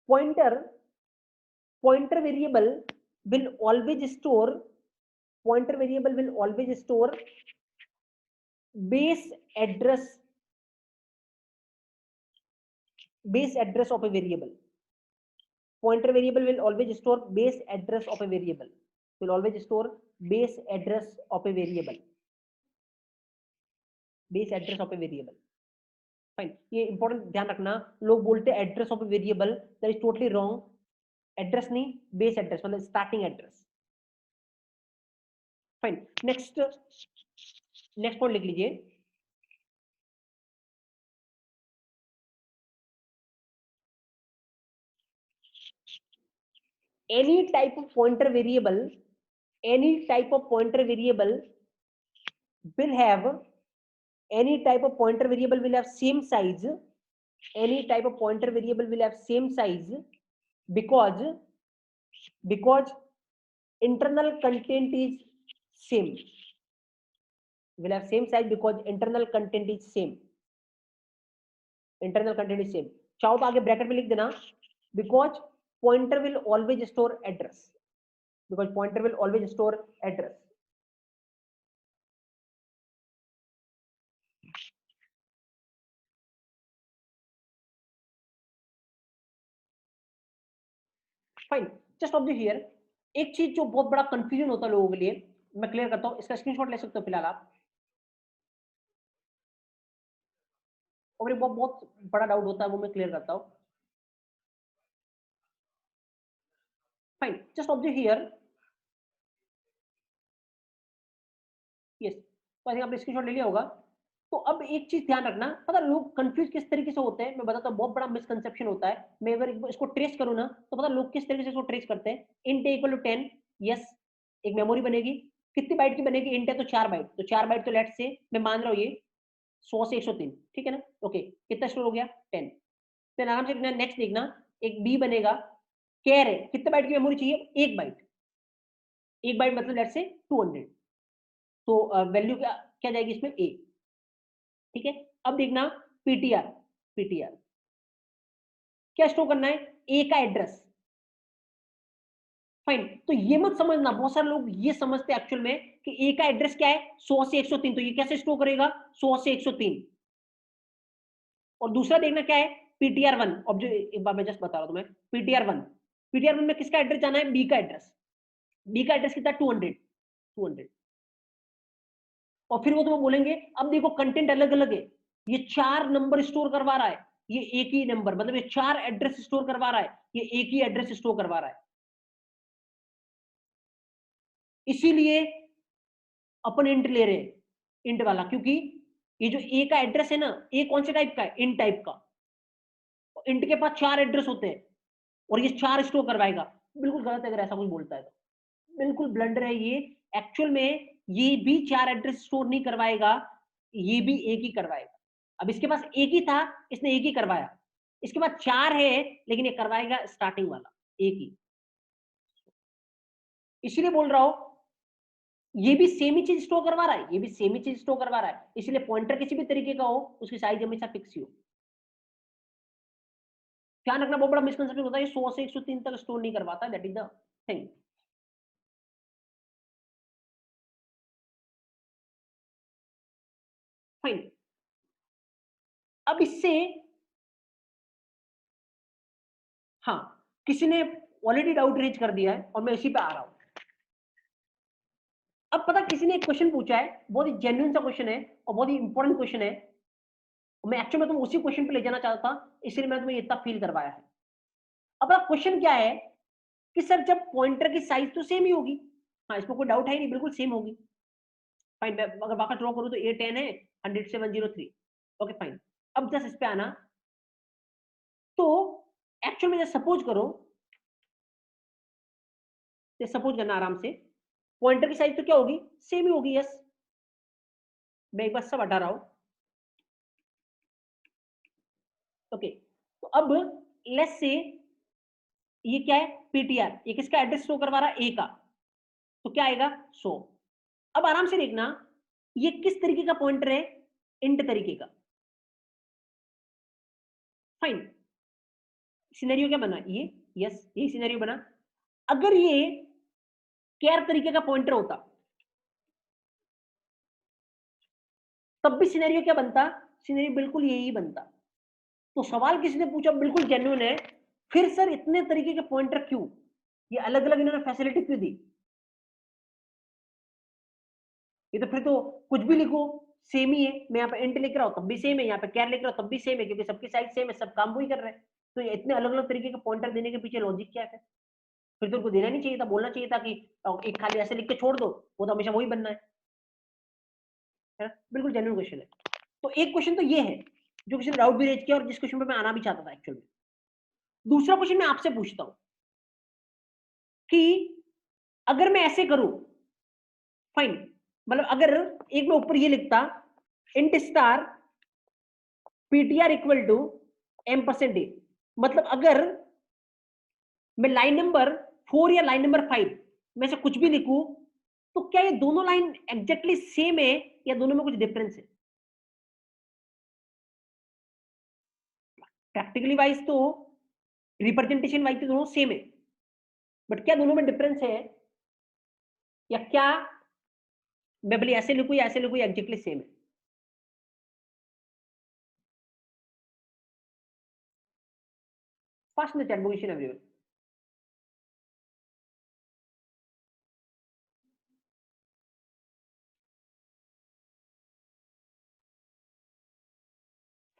pointer pointer variable will always store pointer variable will always store base address of a variable. Pointer variable will always store base address of a variable, will always store base address of a variable, base address of a variable। Fine, ये important ध्यान रखना, लोग बोलते हैं address of a variable, that is totally wrong. Address नहीं, base address मतलब starting address. Fine. Next next point लिख लीजिए, any type of pointer variable, any type of pointer variable will have any type of pointer variable will have same size, any type of pointer variable will have same size because internal content is same, will have same size because internal content is same। Internal content is same. चाहो तो आगे bracket में लिख देना, because pointer will always store address, because pointer will always store address. Fine, just observe here, एक चीज जो बहुत बड़ा कंफ्यूजन होता है लोगों के लिए, मैं क्लियर करता हूं, इसका स्क्रीनशॉट ले सकते हो फिलहाल आप। और एक बहुत बहुत बड़ा डाउट होता है, वो मैं क्लियर करता हूं। Fine, just observe here, yes, तो आई थिंक आपने स्क्रीनशॉट ले लिया होगा। तो अब एक चीज ध्यान रखना, पता लोग कंफ्यूज किस तरीके से होते हैं, मैं बताता हूँ, बहुत बड़ा मिसकंसेप्शन होता है। मैं अगर इसको ट्रेस करूँ ना, तो पता लोग किस तरीके से इसको ट्रेस करते हैं। इंट इक्वल टू 10, यस, एक मेमोरी बनेगी, कितनी बाइट की बनेगी, इंट है तो 4 बाइट, तो 4 बाइट तो लेट्स से मैं मान रहा हूँ ये 100 से 103, ठीक है ना, ओके, कितना स्टोर हो गया 10। फिर आराम से नेक्स्ट देखना, एक बी बनेगा, कैर है, कितने बाइट की मेमोरी चाहिए, 1 बाइट, 1 बाइट मतलब लेट्स से 200, तो वैल्यू क्या क्या जाएगी इसमें, ए, ठीक है। अब देखना पीटीआर, पीटीआर क्या स्टोर करना है, ए का एड्रेस। फाइन, तो ये मत समझना, बहुत सारे लोग ये समझते हैं एक्चुअल में कि ए का एड्रेस क्या है 100 से 103, तो ये कैसे स्टोर करेगा 100 से 103। और दूसरा देखना क्या है, पीटीआर 1, अब जो एक बार मैं जस्ट बता रहा हूं तुम्हें, पीटीआर 1, पीटीआर 1 में किसका एड्रेस जाना है, बी का एड्रेस, बी का एड्रेस कितना 200, 200। और फिर वो तुम्हें बोलेंगे अब देखो कंटेंट अलग अलग है, ये 4 नंबर स्टोर करवा रहा है, ये एक ही नंबर, मतलब ये 4 एड्रेस स्टोर करवा रहा है, ये एक ही एड्रेस स्टोर करवा रहा है। इसीलिए अपन इंट ले रहे हैं, इंट वाला, क्योंकि ये जो ए का एड्रेस है ना, ए कौन से टाइप का है, इंट टाइप का, इंट के पास 4 एड्रेस होते हैं और ये 4 स्टोर करवाएगा। बिल्कुल गलत है अगर ऐसा कुछ बोलता है तो, बिल्कुल ब्लंडर है ये। एक्चुअल में ये भी 4 एड्रेस स्टोर नहीं करवाएगा, ये भी एक ही करवाएगा। अब इसके पास एक ही था, इसने एक ही करवाया, इसके बाद 4 है लेकिन ये करवाएगा स्टार्टिंग वाला एक ही। इसीलिए बोल रहा हूं, ये भी सेम ही चीज स्टोर करवा रहा है, ये भी सेम ही चीज स्टोर करवा रहा है, इसलिए पॉइंटर किसी भी तरीके का हो उसकी साइज हमेशा फिक्स ही हो। ध्यान रखना, बहुत बड़ा मिसकंसेप्शन होता है, ये 100 से 103 तक स्टोर नहीं करवाता, that is the thing. Fine, अब इससे, हाँ, किसी ने ऑलरेडी डाउट रेज कर दिया है और मैं इसी पे आ रहा हूं। अब पता किसी ने एक क्वेश्चन पूछा है, बहुत ही जेन्युइन सा क्वेश्चन है और बहुत ही इंपॉर्टेंट क्वेश्चन है, मैं एक्चुअली में तुम उसी क्वेश्चन पे ले जाना चाहता था, इसलिए मैं तुम्हें इतना फील करवाया है। अब क्वेश्चन क्या है कि सर जब पॉइंटर की साइज तो सेम ही होगी, हाँ इसमें कोई डाउट है नहीं, बिल्कुल सेम होगी। फाइन, अगर वापस ड्रॉ करूं तो ए 10 है, 100 से 103, ओके फाइन। अब जस्ट इस पे आना, तो एक्चुअल में सपोज करो, सपोज करना आराम से, पॉइंटर की साइज तो क्या होगी, सेम ही होगी, यस। मैं एक बार सब हटा रहा हूं, ओके। तो अब लेट्स से ये क्या है, पीटीआर, ये किसका एड्रेस शो करवा रहा है, ए का, तो क्या आएगा 100। अब आराम से देखना, ये किस तरीके का पॉइंटर है, इंट तरीके का। फाइन, सिनेरियो क्या बना ये, यस यही सिनेरियो बना। अगर ये कैर तरीके का पॉइंटर होता तब भी सिनेरियो क्या बनता, सिनेरियो बिल्कुल यही बनता। तो सवाल किसी ने पूछा, बिल्कुल जेन्युइन है, फिर सर इतने तरीके के पॉइंटर क्यों, ये अलग अलग इन्होंने फैसिलिटी क्यों दी, ये तो फिर तो कुछ भी लिखो सेम ही है, मैं यहाँ पे इंट लिख रहा हूँ तब भी सेम है, यहाँ पे कैर लिख रहा हूँ तब भी सेम है, क्योंकि सबकी साइज सेम है, सब काम वही कर रहे हैं। तो ये इतने अलग अलग तरीके के पॉइंटर देने के पीछे लॉजिक क्या है, फिर तो उनको देना नहीं चाहिए था, बोलना चाहिए था कि एक खाली ऐसे लिख के छोड़ दो, वो तो हमेशा वही बनना है ना? बिल्कुल जेन्युइन क्वेश्चन है। तो एक क्वेश्चन तो ये है जो किसी ने डाउट भी रेज किया और जिस क्वेश्चन पे मैं आना भी चाहता था एक्चुअली में। दूसरा क्वेश्चन मैं आपसे पूछता हूं कि अगर मैं ऐसे करूं, फाइन, मतलब अगर एक मैं ऊपर ये लिखता, int star PTR equal to m%, मतलब अगर मैं लाइन नंबर 4 या लाइन नंबर 5 में से कुछ भी लिखूं, तो क्या ये दोनों लाइन एग्जैक्टली सेम है या दोनों में कुछ डिफरेंस है। प्रैक्टिकली वाइज तो रिप्रेजेंटेशन वाइज तो दोनों सेम है, बट क्या दोनों में डिफरेंस है, या क्या मैं बोली ऐसे लिखूं या ऐसे लिखूं, एग्जैक्टली सेम है? First in the chat box everyone.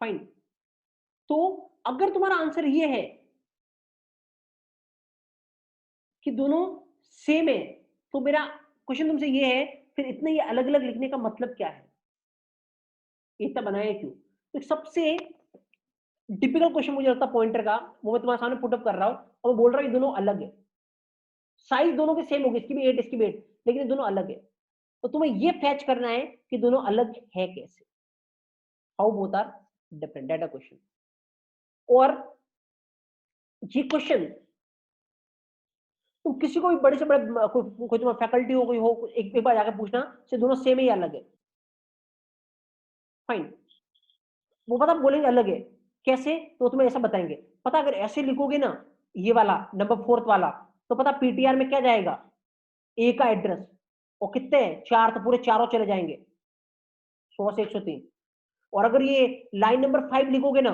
Fine. तो अगर तुम्हारा आंसर ये है कि दोनों सेम है, तो मेरा क्वेश्चन तुमसे ये है, फिर इतने ये अलग अलग लिखने का मतलब क्या है, इतना बनाया क्यों? तो सबसे टिपिकल क्वेश्चन मुझे लगता है पॉइंटर का, वो मैं तुम्हारे सामने पुटअप कर रहा हूं, और मैं बोल रहा हूं ये दोनों अलग है, साइज दोनों के सेम होगी, इसकी भी 8 इसकी भी 8, लेकिन ये दोनों अलग है। तो तुम्हें ये फैच करना है कि दोनों अलग है कैसे, how both are different, that a question. और ये क्वेश्चन तुम किसी को भी बड़े से बड़े कोई तुम्हारा फैकल्टी हो, कोई हो, एक बार जाकर पूछना से दोनों सेम है या अलग है। फाइन। वो पता बोलेंगे अलग है कैसे, तो तुम्हें ऐसा बताएंगे। पता अगर ऐसे लिखोगे ना, ये वाला नंबर 4 वाला, तो पता पीटीआर में क्या जाएगा, ए का एड्रेस, और कितने हैं 4, तो पूरे चारों चले जाएंगे 100 से 103। और अगर ये लाइन नंबर 5 लिखोगे ना,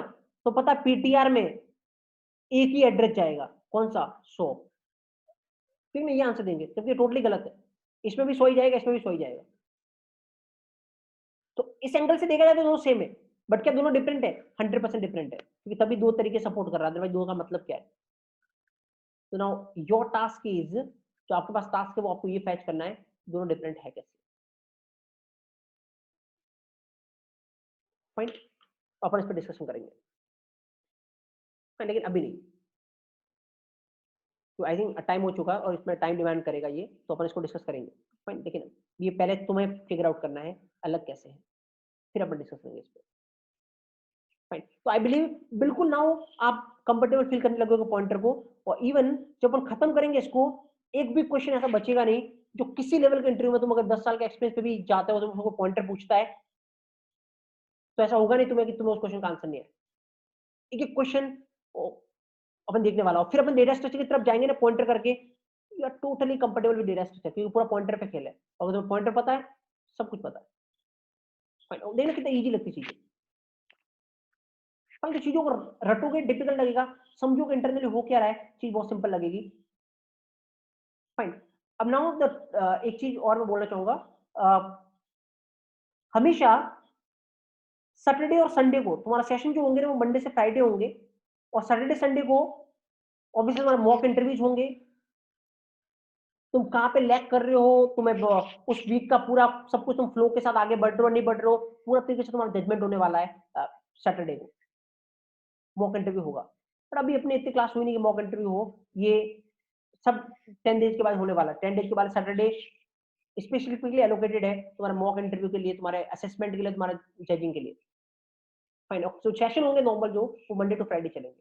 तो पता पीटीआर में एक ही एड्रेस जाएगा, कौन सा, 100। फिर मैं ये आंसर देंगे, जबकि टोटली गलत है, इसमें भी 100 ही जाएगा, इसमें भी 100 ही जाएगा। तो इस एंगल से देखा जाए तो दोनों सेम है, बट क्या दोनों डिफरेंट है? 100% डिफरेंट है, क्योंकि तभी दो तरीके सपोर्ट कर रहा है, अदरवाइज दो का मतलब क्या है? तो नाउ योर टास्क इज, जो आपके पास टास्क है वो आपको ये फैच करना है दोनों डिफरेंट है कैसे। फाइन, अपन इस पर डिस्कशन करेंगे, लेकिन अभी नहीं, तो आई थिंक टाइम हो चुका है और इसमें टाइम डिमांड करेगा ये, तो अपन इसको डिस्कस करेंगे। फाइन, लेकिन ये पहले तुम्हें फिगर आउट करना है अलग कैसे है, फिर अपन डिस्कस करेंगे इस पर। फाइन, तो आई बिलीव बिल्कुल नाउ आप कंफर्टेबल फील करने लगोगे पॉइंटर को, और इवन जब अपन खत्म करेंगे इसको, एक भी क्वेश्चन ऐसा बचेगा नहीं जो किसी लेवल के इंटरव्यू में, तुम अगर 10 साल के एक्सपीरियंस पे भी जाते हो, तो तुमको पॉइंटर पूछता है, तो ऐसा होगा नहीं तुम्हें कि तुम्हें उस क्वेश्चन का आंसर नहीं है। एक एक क्वेश्चन अपन देखने वाला हो, फिर अपन डेटा स्ट्रक्चर की तरफ जाएंगे ना पॉइंटर करके, you are totally comfortable with data structure, क्योंकि पूरा पॉइंटर पे खेल है, और तुम्हें पॉइंटर पता है, सब कुछ पता है। देखना कितना इजी लगती चीजें। तो चीजों को रटोगे डिफिकल्ट लगेगा, समझोगे इंटरनली हो क्या रहा है, चीज बहुत सिंपल लगेगी। फाइन। अब नाउ एक चीज और मैं बोलना चाहूंगा, हमेशा सैटरडे और संडे को तुम्हारा सेशन जो होंगे ना, वो मंडे से फ्राइडे होंगे, और सैटरडे संडे को ऑब्वियसली तुम्हारे मॉक इंटरव्यूज होंगे। तुम कहाँ पे लैग कर रहे हो, तुम्हें उस वीक का पूरा सब कुछ, तुम फ्लो के साथ आगे बढ़ रहे हो नहीं बढ़ रहे हो, पूरा तरीके से तुम्हारा जजमेंट होने वाला है सैटरडे को, मॉक इंटरव्यू होगा। पर अभी अपने इतनी क्लास हुई नहीं कि मॉक इंटरव्यू हो, ये सब 10 डेज के बाद होने वाला है। 10 डेज के बाद सैटरडे स्पेसिफिकली एलोकेटेड है तुम्हारे मॉक इंटरव्यू के लिए, तुम्हारे असेसमेंट के लिए, तुम्हारे जजिंग के लिए। फाइन, तो सेशन होंगे नॉर्मल जो, वो मंडे टू फ्राइडे चलेंगे।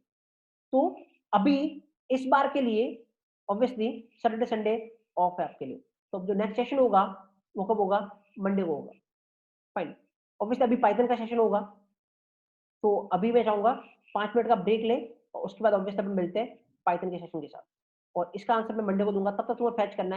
तो अभी इस बार के लिए ऑब्वियसली सैटरडे संडे ऑफ है आपके लिए, तो जो नेक्स्ट सेशन होगा वो कब होगा, मंडे को होगा। फाइन, ऑब्वियसली अभी पाइथन का सेशन होगा, तो अभी मैं चाहूंगा 5 मिनट का ब्रेक लें, और उसके बाद ऑब्वियसली अपन मिलते हैं पाइथन के सेशन के साथ, और इसका आंसर मैं मंडे को दूंगा। तब तक तुम्हें फैच करना है